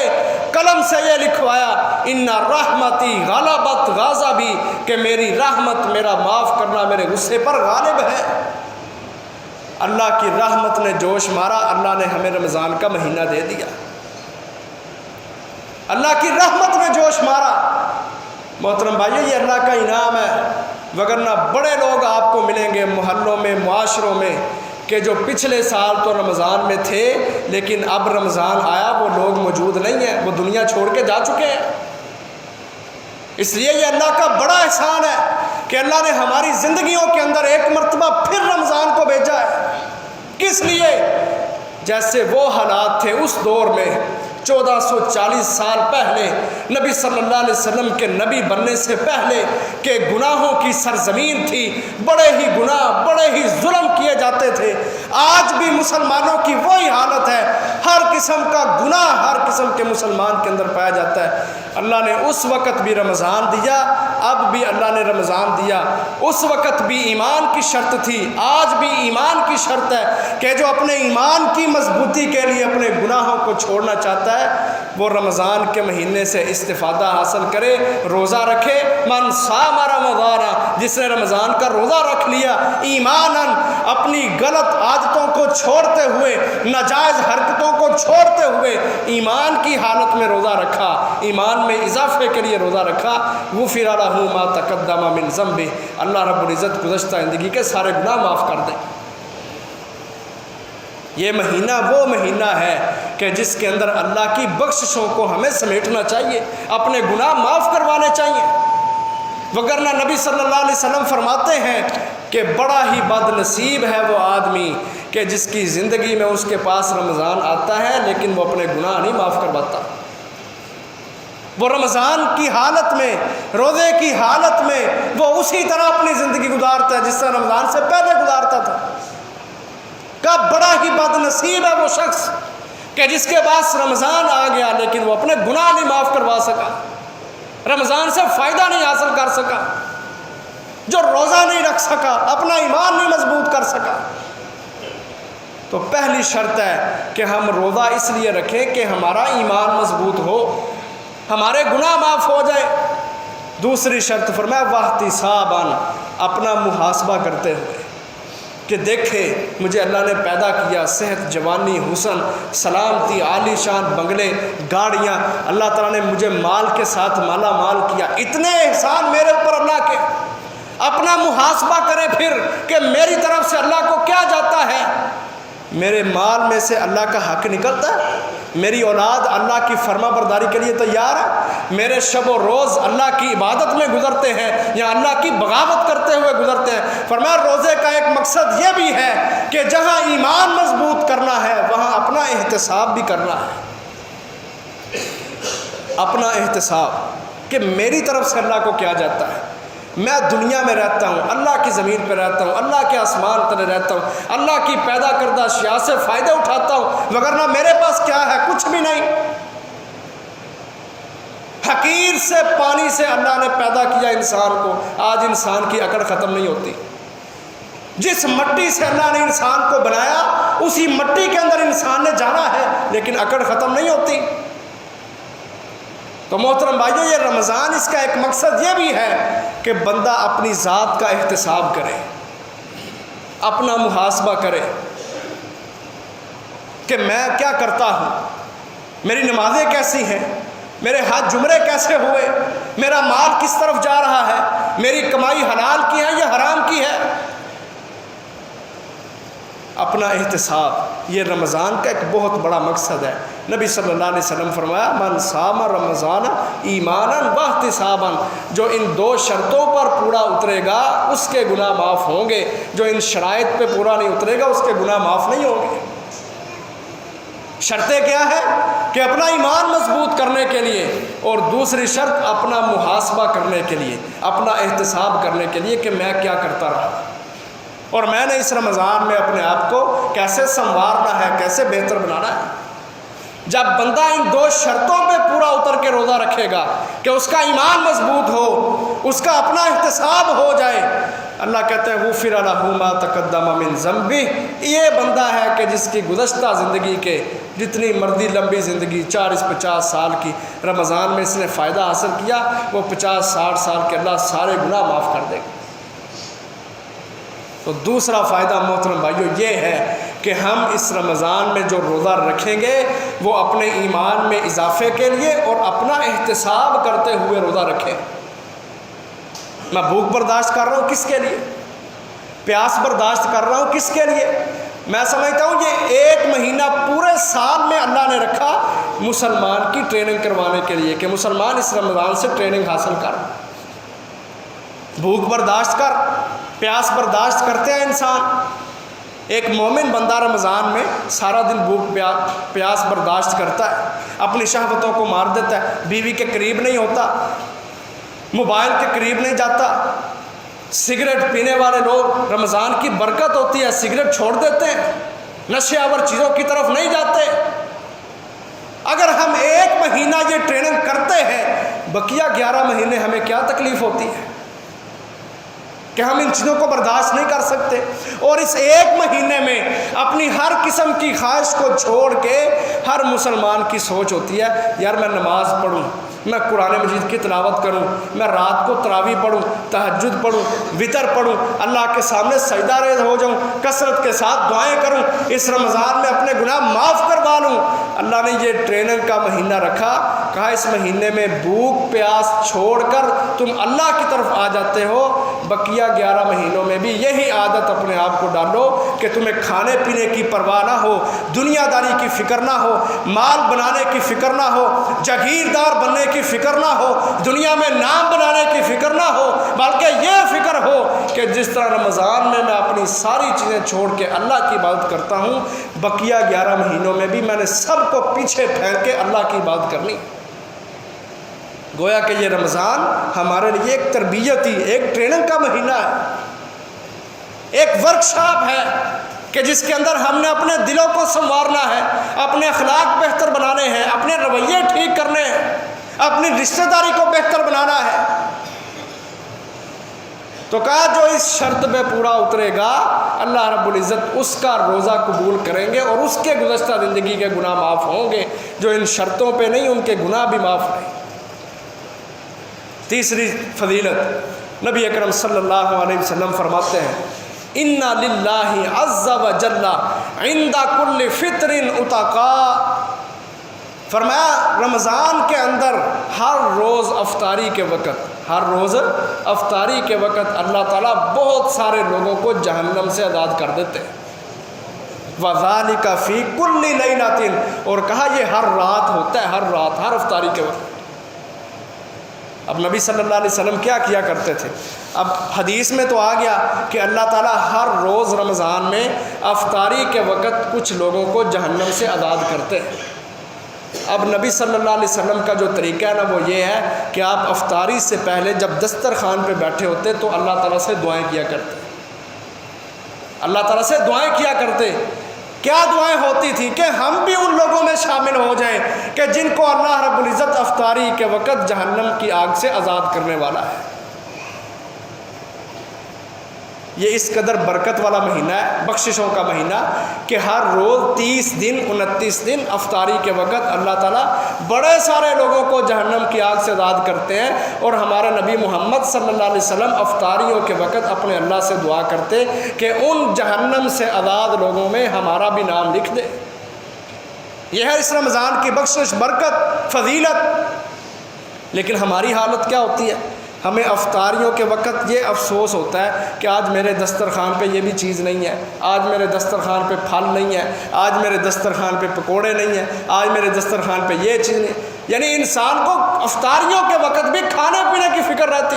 قلم سے یہ لکھوایا ان رحمتی غلبت غضبی کہ میری رحمت، میرا معاف کرنا میرے غصے پر غالب ہے۔ اللہ کی رحمت نے جوش مارا، اللہ نے ہمیں رمضان کا مہینہ دے دیا، اللہ کی رحمت نے جوش مارا۔ محترم بھائیو، یہ اللہ کا انعام ہے، وگرنہ بڑے لوگ آپ کو ملیں گے محلوں میں، معاشروں میں، کہ جو پچھلے سال تو رمضان میں تھے لیکن اب رمضان آیا وہ لوگ موجود نہیں ہیں، وہ دنیا چھوڑ کے جا چکے ہیں۔ اس لیے یہ اللہ کا بڑا احسان ہے کہ اللہ نے ہماری زندگیوں کے اندر ایک مرتبہ پھر رمضان کو بھیجا ہے۔ کس لیے؟ جیسے وہ حالات تھے اس دور میں 1440 سال پہلے، نبی صلی اللہ علیہ وسلم کے نبی بننے سے پہلے، کہ گناہوں کی سرزمین تھی، بڑے ہی گناہ، بڑے ہی ظلم کیے جاتے تھے۔ آج بھی مسلمانوں کی وہی حالت ہے، ہر قسم کا گناہ ہر قسم کے مسلمان کے اندر پایا جاتا ہے۔ اللہ نے اس وقت بھی رمضان دیا، اب بھی اللہ نے رمضان دیا۔ اس وقت بھی ایمان کی شرط تھی، آج بھی ایمان کی شرط ہے کہ جو اپنے ایمان کی مضبوطی کے لیے اپنے گناہوں کو چھوڑنا چاہتا ہے وہ رمضان کے مہینے سے استفادہ حاصل کرے، روزہ رکھے۔ من صام رمضان، جس نے رمضان کا روزہ رکھ لیا ایماناً، اپنی غلط عادتوں کو چھوڑتے ہوئے، ناجائز حرکتوں کو چھوڑتے ہوئے، ایمان کی حالت میں روزہ رکھا، ایمان میں اضافے کے لیے روزہ رکھا، غفر لہ ما تقدم من ذنبہ، اللہ رب العزت گزشتہ زندگی کے سارے گناہ معاف کر دیں۔ یہ مہینہ وہ مہینہ ہے کہ جس کے اندر اللہ کی بخششوں کو ہمیں سمیٹنا چاہیے، اپنے گناہ معاف کروانے چاہیے، وگرنہ نبی صلی اللہ علیہ وسلم فرماتے ہیں کہ بڑا ہی بد نصیب ہے وہ آدمی کہ جس کی زندگی میں اس کے پاس رمضان آتا ہے لیکن وہ اپنے گناہ نہیں معاف کرواتا۔ وہ رمضان کی حالت میں، روزے کی حالت میں وہ اسی طرح اپنی زندگی گزارتا ہے جس طرح رمضان سے پہلے گزارتا تھا۔ کا بڑا ہی بد نصیب ہے وہ شخص کہ جس کے پاس رمضان آ گیا لیکن وہ اپنے گناہ نہیں معاف کروا سکا، رمضان سے فائدہ نہیں حاصل کر سکا، جو روزہ نہیں رکھ سکا، اپنا ایمان نہیں مضبوط کر سکا۔ تو پہلی شرط ہے کہ ہم روزہ اس لیے رکھیں کہ ہمارا ایمان مضبوط ہو، ہمارے گناہ معاف ہو جائے۔ دوسری شرط فرمایا واحتساباً، اپنا محاسبہ کرتے ہوئے کہ دیکھے مجھے اللہ نے پیدا کیا، صحت، جوانی، حسن، سلامتی، عالی شان بنگلے، گاڑیاں، اللہ تعالیٰ نے مجھے مال کے ساتھ مالا مال کیا، اتنے احسان میرے اوپر اللہ کے۔ اپنا محاسبہ کرے پھر کہ میری طرف سے اللہ کو کیا جاتا ہے، میرے مال میں سے اللہ کا حق نکلتا ہے، میری اولاد اللہ کی فرما برداری کے لیے تیار ہے، میرے شب و روز اللہ کی عبادت میں گزرتے ہیں یا اللہ کی بغاوت کرتے ہوئے گزرتے ہیں۔ فرمایا روزے کا ایک مقصد یہ بھی ہے کہ جہاں ایمان مضبوط کرنا ہے وہاں اپنا احتساب بھی کرنا ہے، اپنا احتساب کہ میری طرف سے اللہ کو کیا جاتا ہے۔ میں دنیا میں رہتا ہوں، اللہ کی زمین پہ رہتا ہوں، اللہ کے آسمان تلے رہتا ہوں، اللہ کی پیدا کردہ اشیاء سے فائدے اٹھاتا ہوں، وگرنہ میرے پاس کیا ہے؟ کچھ بھی نہیں۔ حقیر سے پانی سے اللہ نے پیدا کیا انسان کو، آج انسان کی اکڑ ختم نہیں ہوتی۔ جس مٹی سے اللہ نے انسان کو بنایا اسی مٹی کے اندر انسان نے جانا ہے لیکن اکڑ ختم نہیں ہوتی۔ تو محترم بھائیو، یہ رمضان اس کا ایک مقصد یہ بھی ہے کہ بندہ اپنی ذات کا احتساب کرے، اپنا محاسبہ کرے کہ میں کیا کرتا ہوں، میری نمازیں کیسی ہیں، میرے حج جمرے کیسے ہوئے، میرا مال کس طرف جا رہا ہے، میری کمائی حلال کی ہے یا حرام کی ہے۔ اپنا احتساب یہ رمضان کا ایک بہت بڑا مقصد ہے۔ نبی صلی اللہ علیہ وسلم فرمایا من صام رمضان ایماناً واحتساباً، جو ان دو شرطوں پر پورا اترے گا اس کے گناہ معاف ہوں گے، جو ان شرائط پہ پورا نہیں اترے گا اس کے گناہ معاف نہیں ہوں گے۔ شرطیں کیا ہے کہ اپنا ایمان مضبوط کرنے کے لیے، اور دوسری شرط اپنا محاسبہ کرنے کے لیے، اپنا احتساب کرنے کے لیے کہ میں کیا کرتا رہا اور میں نے اس رمضان میں اپنے آپ کو کیسے سنوارنا ہے، کیسے بہتر بنانا ہے۔ جب بندہ ان دو شرطوں پہ پورا اتر کے روزہ رکھے گا کہ اس کا ایمان مضبوط ہو، اس کا اپنا احتساب ہو جائے، اللہ کہتے ہیں غفر لہ ما تقدم من ذنبہ، یہ بندہ ہے کہ جس کی گزشتہ زندگی کے جتنی مرضی لمبی زندگی 40-50 سال کی رمضان میں اس نے فائدہ حاصل کیا، وہ 50-60 سال کے اللہ سارے گناہ معاف کر دے گا۔ تو دوسرا فائدہ محترم بھائیو یہ ہے کہ ہم اس رمضان میں جو روزہ رکھیں گے وہ اپنے ایمان میں اضافے کے لیے اور اپنا احتساب کرتے ہوئے روزہ رکھیں۔ میں بھوک برداشت کر رہا ہوں کس کے لیے؟ پیاس برداشت کر رہا ہوں کس کے لیے؟ میں سمجھتا ہوں یہ 1 مہینہ پورے سال میں اللہ نے رکھا مسلمان کی ٹریننگ کروانے کے لیے کہ مسلمان اس رمضان سے ٹریننگ حاصل کر، بھوک برداشت کر، پیاس برداشت کرتے ہیں انسان۔ ایک مومن بندہ رمضان میں سارا دن بھوک پیاس برداشت کرتا ہے، اپنی شہوتوں کو مار دیتا ہے، بیوی کے قریب نہیں ہوتا، موبائل کے قریب نہیں جاتا۔ سگریٹ پینے والے لوگ رمضان کی برکت ہوتی ہے، سگریٹ چھوڑ دیتے ہیں، نشے آور چیزوں کی طرف نہیں جاتے۔ اگر ہم 1 مہینہ یہ ٹریننگ کرتے ہیں، بقیہ 11 مہینے ہمیں کیا تکلیف ہوتی ہے کہ ہم ان چیزوں کو برداشت نہیں کر سکتے؟ اور اس 1 مہینے میں اپنی ہر قسم کی خواہش کو چھوڑ کے ہر مسلمان کی سوچ ہوتی ہے یار میں نماز پڑھوں، میں قرآن مجید کی تلاوت کروں، میں رات کو تراویح پڑھوں، تہجد پڑھوں، وطر پڑھوں، اللہ کے سامنے سجدہ ریز ہو جاؤں، کثرت کے ساتھ دعائیں کروں، اس رمضان میں اپنے گناہ معاف کروا لوں۔ اللہ نے یہ ٹریننگ کا مہینہ رکھا، کہا اس مہینے میں بھوک پیاس چھوڑ کر تم اللہ کی طرف آ جاتے ہو، بقیہ 11 مہینوں میں بھی یہی عادت اپنے آپ کو ڈالو کہ تمہیں کھانے پینے کی پرواہ نہ ہو، دنیا داری کی فکر نہ ہو، مال بنانے کی فکر نہ ہو، جاگیردار بننے کی فکر نہ ہو، دنیا میں نام بنانے کی فکر نہ ہو، بلکہ یہ فکر ہو کہ جس طرح رمضان میں اپنی ساری چیزیں چھوڑ کے اللہ کی عبادت کرتا ہوں، بقیہ 11 مہینوں میں بھی میں نے سب کو پیچھے پھینک کے اللہ کی عبادت کرنی۔ گویا کہ یہ رمضان ہمارے لیے ایک تربیتی، ایک ٹریننگ کا مہینہ ہے، ایک ورکشاپ ہے کہ جس کے اندر ہم نے اپنے دلوں کو سنوارنا ہے، اپنے اخلاق بہتر بنانے ہیں، اپنے رویے ٹھیک کرنے ہیں، اپنی رشتہ داری کو بہتر بنانا ہے۔ تو کہا جو اس شرط پہ پورا اترے گا اللہ رب العزت اس کا روزہ قبول کریں گے اور اس کے گزشتہ زندگی کے گناہ معاف ہوں گے، جو ان شرطوں پہ نہیں ان کے گناہ بھی معاف ہیں۔ تیسری فضیلت نبی اکرم صلی اللہ علیہ وسلم فرماتے ہیں اِنَّ لِلَّهِ عَزَّ وَجَلَّ عِنْدَ كُلِّ فِطْرٍ عُتَقَاء، فرمایا رمضان کے اندر ہر روز افطاری کے وقت، ہر روز افطاری کے وقت اللہ تعالیٰ بہت سارے لوگوں کو جہنم سے آزاد کر دیتے ہیں۔ وَذَلِكَ فِي كُلِّ لَيْلَةٍ، اور کہا یہ ہر رات ہوتا ہے، ہر رات، ہر افطاری کے وقت۔ اب نبی صلی اللہ علیہ وسلم کیا کیا کرتے تھے؟ اب حدیث میں تو آ گیا کہ اللہ تعالیٰ ہر روز رمضان میں افطاری کے وقت کچھ لوگوں کو جہنم سے آزاد کرتے ہیں۔ اب نبی صلی اللہ علیہ وسلم کا جو طریقہ ہے نا وہ یہ ہے کہ آپ افطاری سے پہلے جب دسترخوان پہ بیٹھے ہوتے تو اللہ تعالیٰ سے دعائیں کیا کرتے، اللہ تعالیٰ سے دعائیں کیا کرتے۔ کیا دعائیں ہوتی تھیں کہ ہم بھی ان لوگوں میں شامل ہو جائیں کہ جن کو اللہ رب العزت افطاری کے وقت جہنم کی آگ سے آزاد کرنے والا ہے۔ یہ اس قدر برکت والا مہینہ ہے، بخششوں کا مہینہ، کہ ہر روز 30 دن 29 دن افطاری کے وقت اللہ تعالیٰ بڑے سارے لوگوں کو جہنم کی آگ سے آزاد کرتے ہیں۔ اور ہمارے نبی محمد صلی اللہ علیہ وسلم افطاریوں کے وقت اپنے اللہ سے دعا کرتے کہ ان جہنم سے آزاد لوگوں میں ہمارا بھی نام لکھ دے۔ یہ ہے اس رمضان کی بخشش، برکت، فضیلت۔ لیکن ہماری حالت کیا ہوتی ہے؟ ہمیں افطاریوں کے وقت یہ افسوس ہوتا ہے کہ آج میرے دسترخوان پہ یہ بھی چیز نہیں ہے، آج میرے دسترخوان پہ پھل نہیں ہے، آج میرے دسترخوان پہ پکوڑے نہیں ہیں، آج میرے دسترخوان پہ یہ چیز نہیں۔ یعنی انسان کو افطاریوں کے وقت بھی کھانے پینے کی فکر رہتی،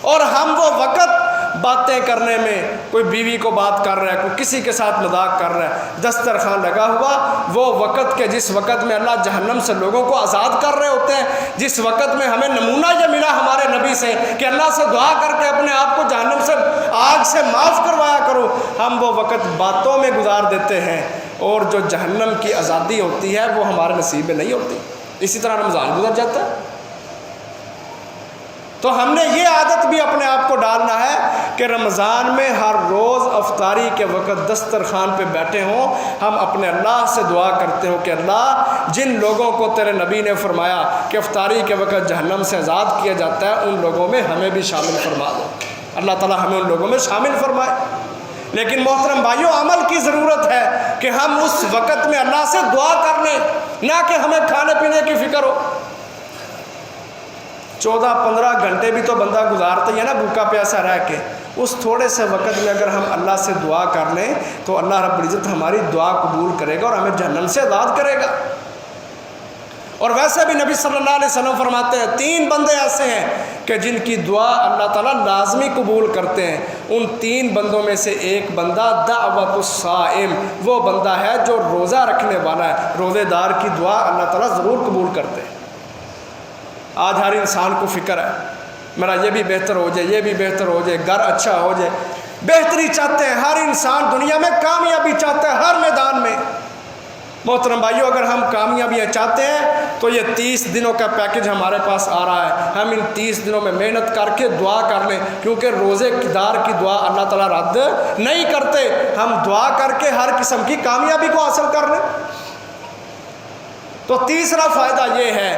اور ہم وہ وقت باتیں کرنے میں کوئی بیوی کو بات کر رہا ہے، کوئی کسی کے ساتھ مذاق کر رہا ہے، دسترخوان لگا ہوا، وہ وقت کے جس وقت میں اللہ جہنم سے لوگوں کو آزاد کر رہے ہوتے ہیں، جس وقت میں ہمیں نمونہ یہ ملا ہمارے نبی سے کہ اللہ سے دعا کر کے اپنے آپ کو جہنم سے آگ سے معاف کروایا کرو، ہم وہ وقت باتوں میں گزار دیتے ہیں، اور جو جہنم کی آزادی ہوتی ہے وہ ہمارے نصیب میں نہیں ہوتی۔ اسی طرح رمضان گزر جاتا ہے۔ تو ہم نے یہ عادت بھی اپنے آپ کو ڈالنا ہے کہ رمضان میں ہر روز افطاری کے وقت دسترخوان پہ بیٹھے ہوں، ہم اپنے اللہ سے دعا کرتے ہوں کہ اللہ جن لوگوں کو تیرے نبی نے فرمایا کہ افطاری کے وقت جہنم سے آزاد کیا جاتا ہے، ان لوگوں میں ہمیں بھی شامل فرما دو۔ اللہ تعالیٰ ہمیں ان لوگوں میں شامل فرمائے۔ لیکن محترم بھائیوں، عمل کی ضرورت ہے کہ ہم اس وقت میں اللہ سے دعا کر لیں، نہ کہ ہمیں کھانے پینے کی فکر ہو۔ 14-15 گھنٹے بھی تو بندہ گزارتا ہی ہے نا بھوکا پیاسا رہ کے، اس تھوڑے سے وقت میں اگر ہم اللہ سے دعا کر لیں تو اللہ رب العزت ہماری دعا قبول کرے گا اور ہمیں جہنم سے آزاد کرے گا۔ اور ویسے بھی نبی صلی اللہ علیہ وسلم فرماتے ہیں 3 بندے ایسے ہیں کہ جن کی دعا اللہ تعالیٰ لازمی قبول کرتے ہیں۔ ان 3 بندوں میں سے ایک بندہ دعوت الصائم، وہ بندہ ہے جو روزہ رکھنے والا ہے، روزے دار کی دعا اللہ تعالیٰ ضرور قبول کرتے ہیں۔ آج ہر انسان کو فکر ہے میرا یہ بھی بہتر ہو جائے، یہ بھی بہتر ہو جائے، گھر اچھا ہو جائے، بہتری چاہتے ہیں۔ ہر انسان دنیا میں کامیابی چاہتا ہے ہر میدان میں۔ محترم بھائیوں، اگر ہم کامیابیاں چاہتے ہیں تو یہ 30 دنوں کا پیکج ہمارے پاس آ رہا ہے، ہم ان 30 دنوں میں محنت کر کے دعا کر لیں، کیونکہ روزے دار کی دعا اللہ تعالیٰ رد نہیں کرتے۔ ہم دعا کر کے ہر قسم کی کامیابی کو حاصل کر لیں۔ تو تیسرا فائدہ یہ ہے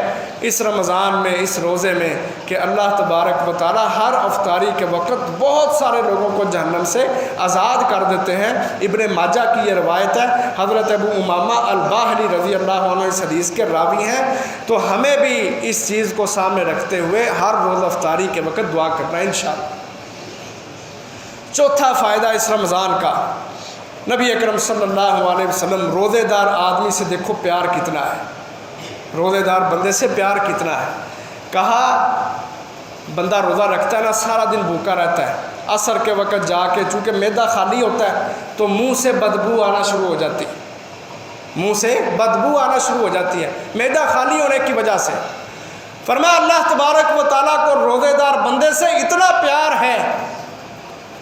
اس رمضان میں، اس روزے میں، کہ اللہ تبارک و تعالی ہر افطاری کے وقت بہت سارے لوگوں کو جہنم سے آزاد کر دیتے ہیں۔ ابن ماجہ کی یہ روایت ہے، حضرت ابو امامہ الباہلی رضی اللہ عنہ اس حدیث کے راوی ہیں۔ تو ہمیں بھی اس چیز کو سامنے رکھتے ہوئے ہر روز افطاری کے وقت دعا کرنا ہے انشاءاللہ۔ چوتھا فائدہ اس رمضان کا، نبی اکرم صلی اللہ علیہ وسلم روزے دار آدمی سے دیکھو پیار کتنا ہے، روزے دار بندے سے پیار کتنا ہے۔ کہا بندہ روزہ رکھتا ہے نا، سارا دن بھوکا رہتا ہے، عصر کے وقت جا کے چونکہ معدہ خالی ہوتا ہے تو منہ سے بدبو آنا شروع ہو جاتی ہے، منہ سے بدبو آنا شروع ہو جاتی ہے معدہ خالی ہونے کی وجہ سے۔ فرمایا اللہ تبارک و تعالیٰ کو روزے دار بندے سے اتنا پیار ہے،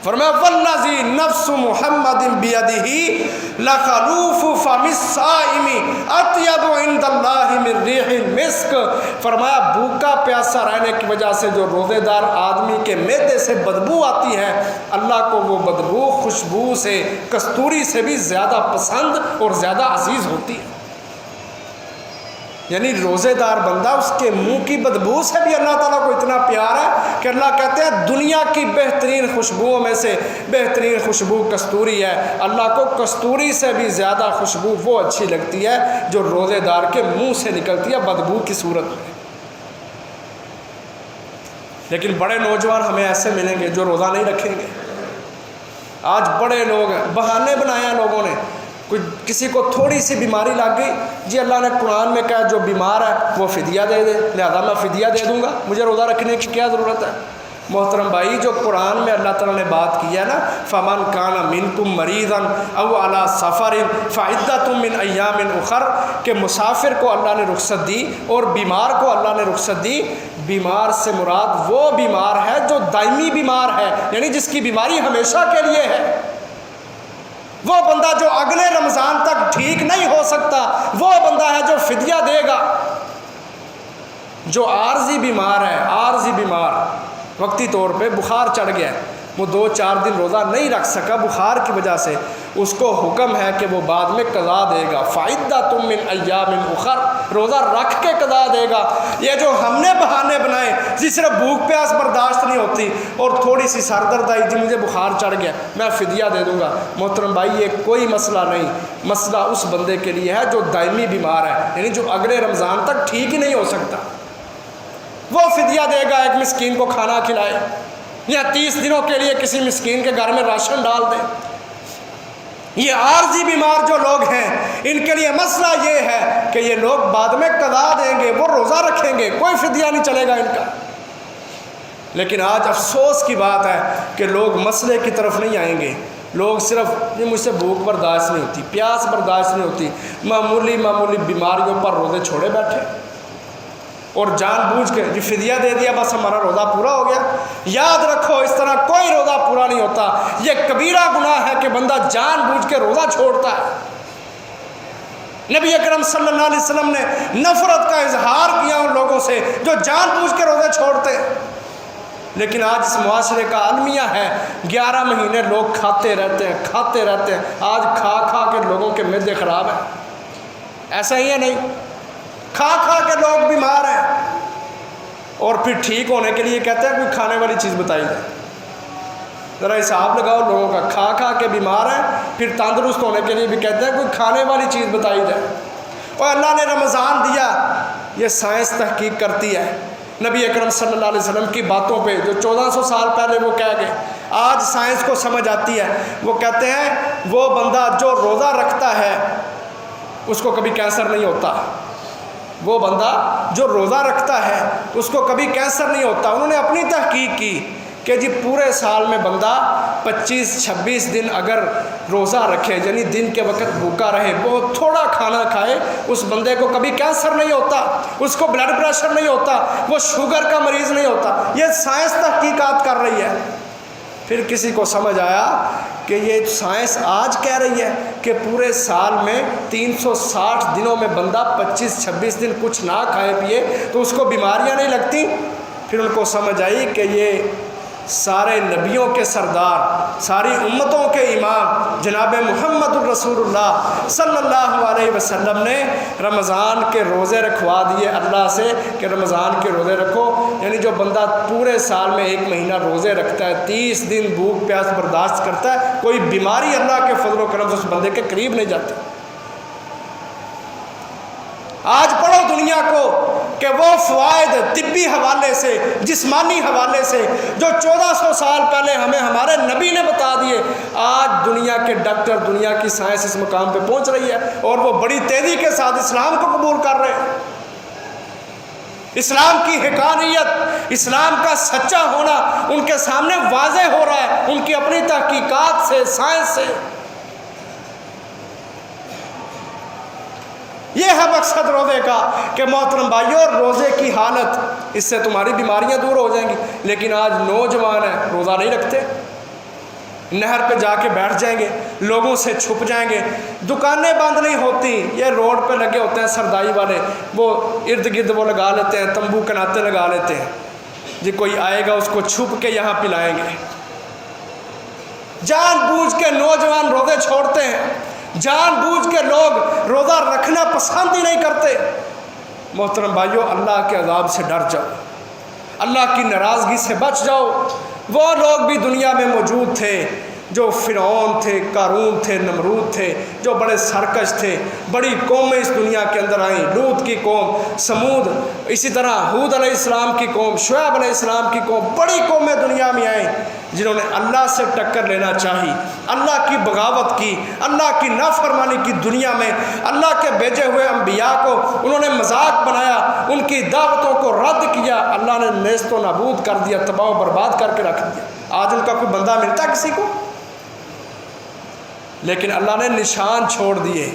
فرمایا والذی نفس محمد بیدہ لخلوف فم الصائم اطیب عند اللہ من ریح المسک۔ فرمایا بھوکا پیاسا رہنے کی وجہ سے جو روزے دار آدمی کے معدے سے بدبو آتی ہے، اللہ کو وہ بدبو خوشبو سے، کستوری سے بھی زیادہ پسند اور زیادہ عزیز ہوتی ہے۔ یعنی روزے دار بندہ، اس کے منہ کی بدبو سے بھی اللہ تعالیٰ کو اتنا پیار ہے کہ اللہ کہتے ہیں دنیا کی بہترین خوشبوؤں میں سے بہترین خوشبو کستوری ہے، اللہ کو کستوری سے بھی زیادہ خوشبو وہ اچھی لگتی ہے جو روزے دار کے منہ سے نکلتی ہے بدبو کی صورت میں۔ لیکن بڑے نوجوان ہمیں ایسے ملیں گے جو روزہ نہیں رکھیں گے۔ آج بڑے لوگ ہیں، بہانے بنایا لوگوں نے، کوئی کسی کو تھوڑی سی بیماری لگ گئی، جی اللہ نے قرآن میں کہا جو بیمار ہے وہ فدیہ دے دے، لہذا میں فدیہ دے دوں گا، مجھے روزہ رکھنے کی کیا ضرورت ہے۔ محترم بھائی، جو قرآن میں اللہ تعالیٰ نے بات کی ہے نا، فمن کان منکم مریضا او علی سفر فعدۃ من ایام اخر، کہ مسافر کو اللہ نے رخصت دی اور بیمار کو اللہ نے رخصت دی۔ بیمار سے مراد وہ بیمار ہے جو دائمی بیمار ہے، یعنی جس کی بیماری ہمیشہ کے لیے ہے۔ وہ بندہ جو اگلے رمضان تک ٹھیک نہیں ہو سکتا، وہ بندہ ہے جو فدیہ دے گا۔ جو عارضی بیمار ہے، عارضی بیمار، وقتی طور پہ بخار چڑھ گیا ہے، وہ 2-4 دن روزہ نہیں رکھ سکا بخار کی وجہ سے، اس کو حکم ہے کہ وہ بعد میں قضا دے گا۔ فعدۃ من ایام اخر، روزہ رکھ کے قضا دے گا۔ یہ جو ہم نے بہانے بنائے، جس طرح بھوک پیاس برداشت نہیں ہوتی اور تھوڑی سی سر درد آئی، جی مجھے بخار چڑھ گیا میں فدیہ دے دوں گا، محترم بھائی یہ کوئی مسئلہ نہیں۔ مسئلہ اس بندے کے لیے ہے جو دائمی بیمار ہے، یعنی جو اگلے رمضان تک ٹھیک ہی نہیں ہو سکتا، وہ فدیہ دے گا، ایک مسکین کو کھانا کھلائے یا 30 دنوں کے لیے کسی مسکین کے گھر میں راشن ڈال دے۔ یہ عارضی بیمار جو لوگ ہیں، ان کے لیے مسئلہ یہ ہے کہ یہ لوگ بعد میں قضا دیں گے، وہ روزہ رکھیں گے، کوئی فدیہ نہیں چلے گا ان کا۔ لیکن آج افسوس کی بات ہے کہ لوگ مسئلے کی طرف نہیں آئیں گے. لوگ صرف یہ مجھ سے بھوک برداشت نہیں ہوتی، پیاس برداشت نہیں ہوتی، معمولی بیماریوں پر روزے چھوڑے بیٹھے اور جان بوجھ کے جو فدیہ دے دیا بس ہمارا روزہ پورا ہو گیا. یاد رکھو اس طرح کوئی روزہ پورا نہیں ہوتا. یہ کبیرہ گناہ ہے کہ بندہ جان بوجھ کے روزہ چھوڑتا ہے. نبی اکرم صلی اللہ علیہ وسلم نے نفرت کا اظہار کیا ان لوگوں سے جو جان بوجھ کے روزے چھوڑتے. لیکن آج اس معاشرے کا المیہ ہے 11 مہینے لوگ کھاتے رہتے ہیں. آج کھا کھا کے لوگوں کے معدے خراب ہیں. ایسا ہی ہے نہیں؟ کھا کے لوگ بیمار ہیں اور پھر ٹھیک ہونے کے لیے کہتے ہیں کوئی کھانے والی چیز بتائی جائے. ذرا حساب لگاؤ لوگوں کا، کھا کے بیمار ہیں پھر تندرست ہونے کے لیے بھی کہتے ہیں کوئی کھانے والی چیز بتائی جائے. اور اللہ نے رمضان دیا، یہ سائنس تحقیق کرتی ہے. نبی اکرم صلی اللہ علیہ وسلم کی باتوں پہ جو 1400 سال پہلے وہ کہہ گئے آج سائنس کو سمجھ آتی ہے. وہ کہتے ہیں وہ بندہ جو روزہ رکھتا ہے اس کو کبھی کینسر نہیں ہوتا. وہ بندہ جو روزہ رکھتا ہے اس کو کبھی کینسر نہیں ہوتا. انہوں نے اپنی تحقیق کی کہ جی پورے سال میں بندہ 25-26 دن اگر روزہ رکھے یعنی دن کے وقت بھوکا رہے، بہت تھوڑا کھانا کھائے، اس بندے کو کبھی کینسر نہیں ہوتا، اس کو بلڈ پریشر نہیں ہوتا، وہ شوگر کا مریض نہیں ہوتا. یہ سائنس تحقیقات کر رہی ہے. پھر کسی کو سمجھ آیا کہ یہ سائنس آج کہہ رہی ہے کہ پورے سال میں 360 دنوں میں بندہ 25-26 دن کچھ نہ کھائے پیے تو اس کو بیماریاں نہیں لگتی. پھر ان کو سمجھ آئی کہ یہ سارے نبیوں کے سردار، ساری امتوں کے امام جناب محمد الرسول اللہ صلی اللہ علیہ وسلم نے رمضان کے روزے رکھوا دیے اللہ سے کہ رمضان کے روزے رکھو. یعنی جو بندہ پورے سال میں 1 مہینہ روزے رکھتا ہے، 30 دن بھوک پیاس برداشت کرتا ہے، کوئی بیماری اللہ کے فضل و کرم سے اس بندے کے قریب نہیں جاتی. آج پڑھو دنیا کو کہ وہ فوائد طبی حوالے سے، جسمانی حوالے سے جو 1400 سال پہلے ہمیں ہمارے نبی نے بتا دیے، آج دنیا کے ڈاکٹر، دنیا کی سائنس اس مقام پہ پہنچ رہی ہے اور وہ بڑی تیزی کے ساتھ اسلام کو قبول کر رہے ہیں. اسلام کی حقانیت، اسلام کا سچا ہونا ان کے سامنے واضح ہو رہا ہے ان کی اپنی تحقیقات سے، سائنس سے. یہ ہے مقصد روزے کا کہ محترم بھائیو روزے کی حالت، اس سے تمہاری بیماریاں دور ہو جائیں گی. لیکن آج نوجوان ہیں روزہ نہیں رکھتے، نہر پہ جا کے بیٹھ جائیں گے، لوگوں سے چھپ جائیں گے، دکانیں بند نہیں ہوتی، یہ روڈ پہ لگے ہوتے ہیں سردائی والے، وہ ارد گرد وہ لگا لیتے ہیں، تمبو کناتے لگا لیتے ہیں جی کوئی آئے گا اس کو چھپ کے یہاں پلائیں گے. جان بوجھ کے نوجوان روزے چھوڑتے ہیں، جان بوجھ کے لوگ روزہ رکھنا پسند ہی نہیں کرتے. محترم بھائیو اللہ کے عذاب سے ڈر جاؤ، اللہ کی ناراضگی سے بچ جاؤ. وہ لوگ بھی دنیا میں موجود تھے جو فرعون تھے، قارون تھے، نمرود تھے، جو بڑے سرکش تھے. بڑی قومیں اس دنیا کے اندر آئیں، لوط کی قوم، سمود، اسی طرح ہود علیہ السلام کی قوم، شعیب علیہ السلام کی قوم. بڑی قومیں دنیا میں آئیں جنہوں نے اللہ سے ٹکر لینا چاہی، اللہ کی بغاوت کی، اللہ کی نافرمانی کی. دنیا میں اللہ کے بھیجے ہوئے انبیاء کو انہوں نے مذاق بنایا، ان کی دعوتوں کو رد کیا، اللہ نے نیست و نابود کر دیا، تباہ و برباد کر کے رکھ دیا. آج ان کا کوئی بندہ ملتا کسی کو؟ لیکن اللہ نے نشان چھوڑ دیے.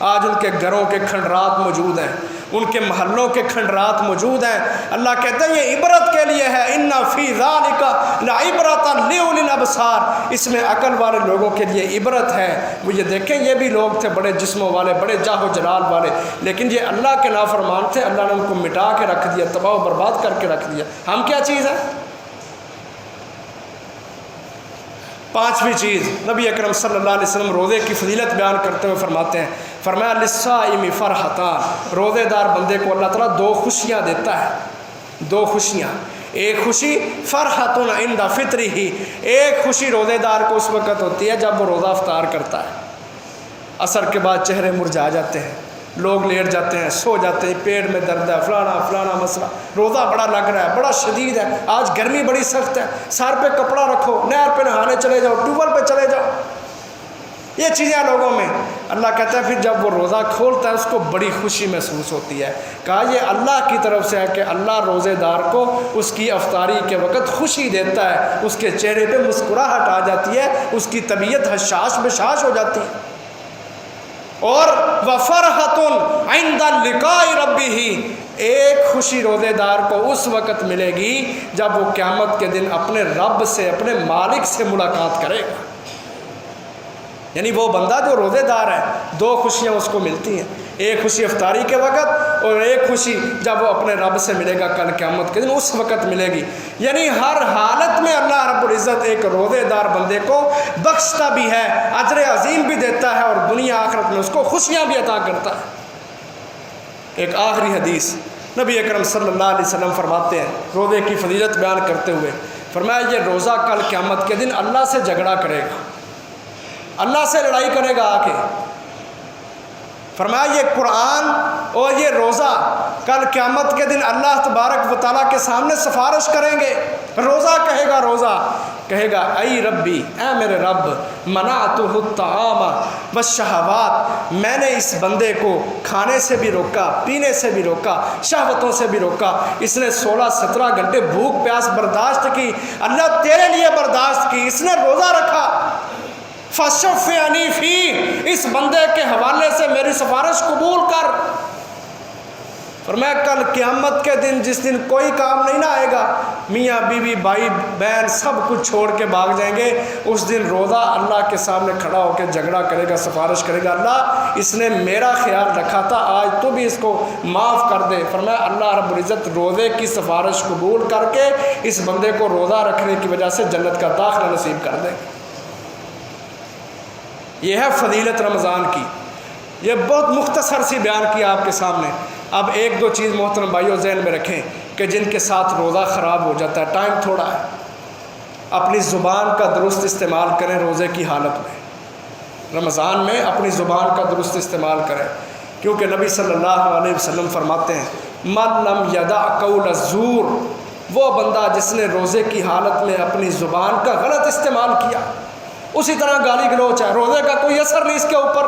آج ان کے گھروں کے کھنڈرات موجود ہیں، ان کے محلوں کے کھنڈرات موجود ہیں. اللہ کہتے ہیں یہ عبرت کے لیے ہے، ان فی ذالک لعبرۃ لأولی الابصار، اس میں عقل والے لوگوں کے لیے عبرت ہے. وہ یہ دیکھیں یہ بھی لوگ تھے بڑے جسموں والے، بڑے جاہ و جلال والے، لیکن یہ اللہ کے نافرمان تھے، اللہ نے ان کو مٹا کے رکھ دیا، تباہ و برباد کر کے رکھ دیا. ہم کیا چیز ہے؟ 5ویں چیز نبی اکرم صلی اللہ علیہ وسلم روزے کی فضیلت بیان کرتے ہوئے فرماتے ہیں، فرمایا للصائم فرحتان، روزے دار بندے کو اللہ تعالیٰ 2 خوشیاں دیتا ہے. 2 خوشیاں، ایک خوشی فرحت عند فطرہ، ایک خوشی روزے دار کو اس وقت ہوتی ہے جب وہ روزہ افطار کرتا ہے. عصر کے بعد چہرے مرجھا جاتے ہیں، لوگ لیٹ جاتے ہیں، سو جاتے ہیں، پیٹ میں درد ہے، فلانا مسئلہ، روزہ بڑا لگ رہا ہے، بڑا شدید ہے، آج گرمی بڑی سخت ہے، سر پہ کپڑا رکھو، نہر پہ نہانے چلے جاؤ، ٹیوبل پہ چلے جاؤ. یہ چیزیں لوگوں میں. اللہ کہتا ہے پھر جب وہ روزہ کھولتا ہے اس کو بڑی خوشی محسوس ہوتی ہے. کہا یہ اللہ کی طرف سے ہے کہ اللہ روزے دار کو اس کی افطاری کے وقت خوشی دیتا ہے, اس کے چہرے پہ مسکراہٹ آ جاتی ہے, اس کی طبیعت حشاش بشاش ہو جاتی ہے. اور وَفَرْحَةٌ عِنْدَ لِقَاءِ رَبِّهِ, ایک خوشی روزے دار کو اس وقت ملے گی جب وہ قیامت کے دن اپنے رب سے, اپنے مالک سے ملاقات کرے گا. یعنی وہ بندہ جو روزے دار ہے, دو خوشیاں اس کو ملتی ہیں, ایک خوشی افطاری کے وقت اور ایک خوشی جب وہ اپنے رب سے ملے گا کل قیامت کے دن, اس وقت ملے گی. یعنی ہر حالت میں اللہ رب العزت ایک روزے دار بندے کو بخشتا بھی ہے, اجر عظیم بھی دیتا ہے, اور دنیا آخرت میں اس کو خوشیاں بھی عطا کرتا ہے. ایک آخری حدیث نبی اکرم صلی اللہ علیہ وسلم فرماتے ہیں روزے کی فضیلت بیان کرتے ہوئے, فرمایا یہ روزہ کل قیامت کے دن اللہ سے جھگڑا کرے گا, اللہ سے لڑائی کرے گا آ کے. فرمایا یہ قرآن اور یہ روزہ کل قیامت کے دن اللہ تبارک و تعالیٰ کے سامنے سفارش کریں گے. روزہ کہے گا, روزہ کہے گا ای ربی, اے میرے رب, منعتہ الطعام والشہوات, میں نے اس بندے کو کھانے سے بھی روکا, پینے سے بھی روکا, شہوتوں سے بھی روکا. اس نے 16-17 گھنٹے بھوک پیاس برداشت کی, اللہ تیرے لیے برداشت کی, اس نے روزہ رکھا. فَشَفِّعْنِی فِیہ, اس بندے کے حوالے سے میری سفارش قبول کر. فرمایا کل قیامت کے دن جس دن کوئی کام نہیں نہ آئے گا, میاں بیوی بھائی بہن سب کچھ چھوڑ کے بھاگ جائیں گے, اس دن روزہ اللہ کے سامنے کھڑا ہو کے جھگڑا کرے گا, سفارش کرے گا, اللہ اس نے میرا خیال رکھا تھا, آج تو بھی اس کو معاف کر دے. فرمایا اللہ رب العزت روزے کی سفارش قبول کر کے اس بندے کو روزہ رکھنے کی وجہ سے جنت کا داخلہ نصیب کر دے. یہ ہے فضیلت رمضان کی. یہ بہت مختصر سی بیان کیا آپ کے سامنے. اب ایک دو چیز محترم بھائیوں ذہن میں رکھیں کہ جن کے ساتھ روزہ خراب ہو جاتا ہے, ٹائم تھوڑا ہے, اپنی زبان کا درست استعمال کریں روزے کی حالت میں. رمضان میں اپنی زبان کا درست استعمال کریں, کیونکہ نبی صلی اللہ علیہ وسلم فرماتے ہیں من لم یدع قول الزور, وہ بندہ جس نے روزے کی حالت میں اپنی زبان کا غلط استعمال کیا, اسی طرح گالی گلوچ ہے, روزے کا کوئی اثر نہیں اس کے اوپر,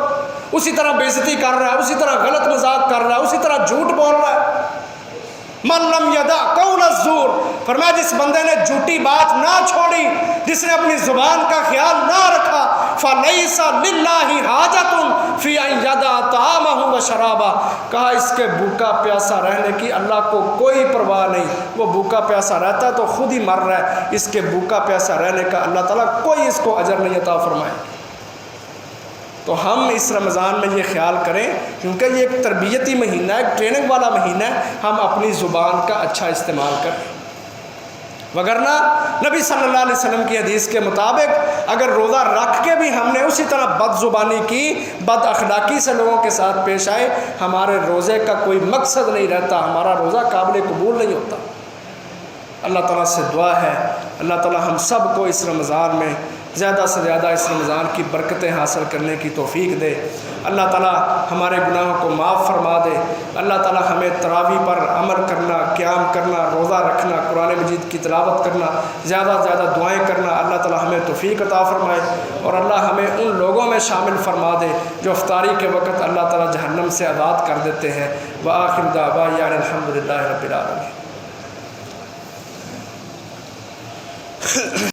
اسی طرح بےعزتی کر رہا ہے, اسی طرح غلط مذاق کر رہا ہے, اسی طرح جھوٹ بول رہا ہے. من لم یدع قول الزور, فرمایا جس بندے نے جھوٹی بات نہ چھوڑی, جس نے اپنی زبان کا خیال نہ رکھا, فلیس للہ حاجۃ فی ان یدع طعامہ وشرابہ, کہا اس کے بھوکا پیاسا رہنے کی اللہ کو کوئی پرواہ نہیں. وہ بھوکا پیاسا رہتا ہے تو خود ہی مر رہا ہے, اس کے بھوکا پیاسا رہنے کا اللہ تعالیٰ کوئی اس کو اجر نہیں عطا فرمائے. تو ہم اس رمضان میں یہ خیال کریں, کیونکہ یہ ایک تربیتی مہینہ ہے, ایک ٹریننگ والا مہینہ ہے, ہم اپنی زبان کا اچھا استعمال کریں. وگرنہ نبی صلی اللہ علیہ وسلم کی حدیث کے مطابق اگر روزہ رکھ کے بھی ہم نے اسی طرح بد زبانی کی, بد اخلاقی سے لوگوں کے ساتھ پیش آئے, ہمارے روزے کا کوئی مقصد نہیں رہتا, ہمارا روزہ قابل قبول نہیں ہوتا. اللہ تعالیٰ سے دعا ہے اللہ تعالیٰ ہم سب کو اس رمضان میں زیادہ سے زیادہ اس رمضان کی برکتیں حاصل کرنے کی توفیق دے. اللہ تعالیٰ ہمارے گناہوں کو معاف فرما دے. اللہ تعالیٰ ہمیں تراویح پر عمل کرنا, قیام کرنا, روزہ رکھنا, قرآن مجید کی تلاوت کرنا, زیادہ سے زیادہ دعائیں کرنا, اللہ تعالیٰ ہمیں توفیق عطا فرمائے. اور اللہ ہمیں ان لوگوں میں شامل فرما دے جو افطاری کے وقت اللہ تعالیٰ جہنم سے آزاد کر دیتے ہیں. وآخر دعوانا الحمد للہ رب العالمین.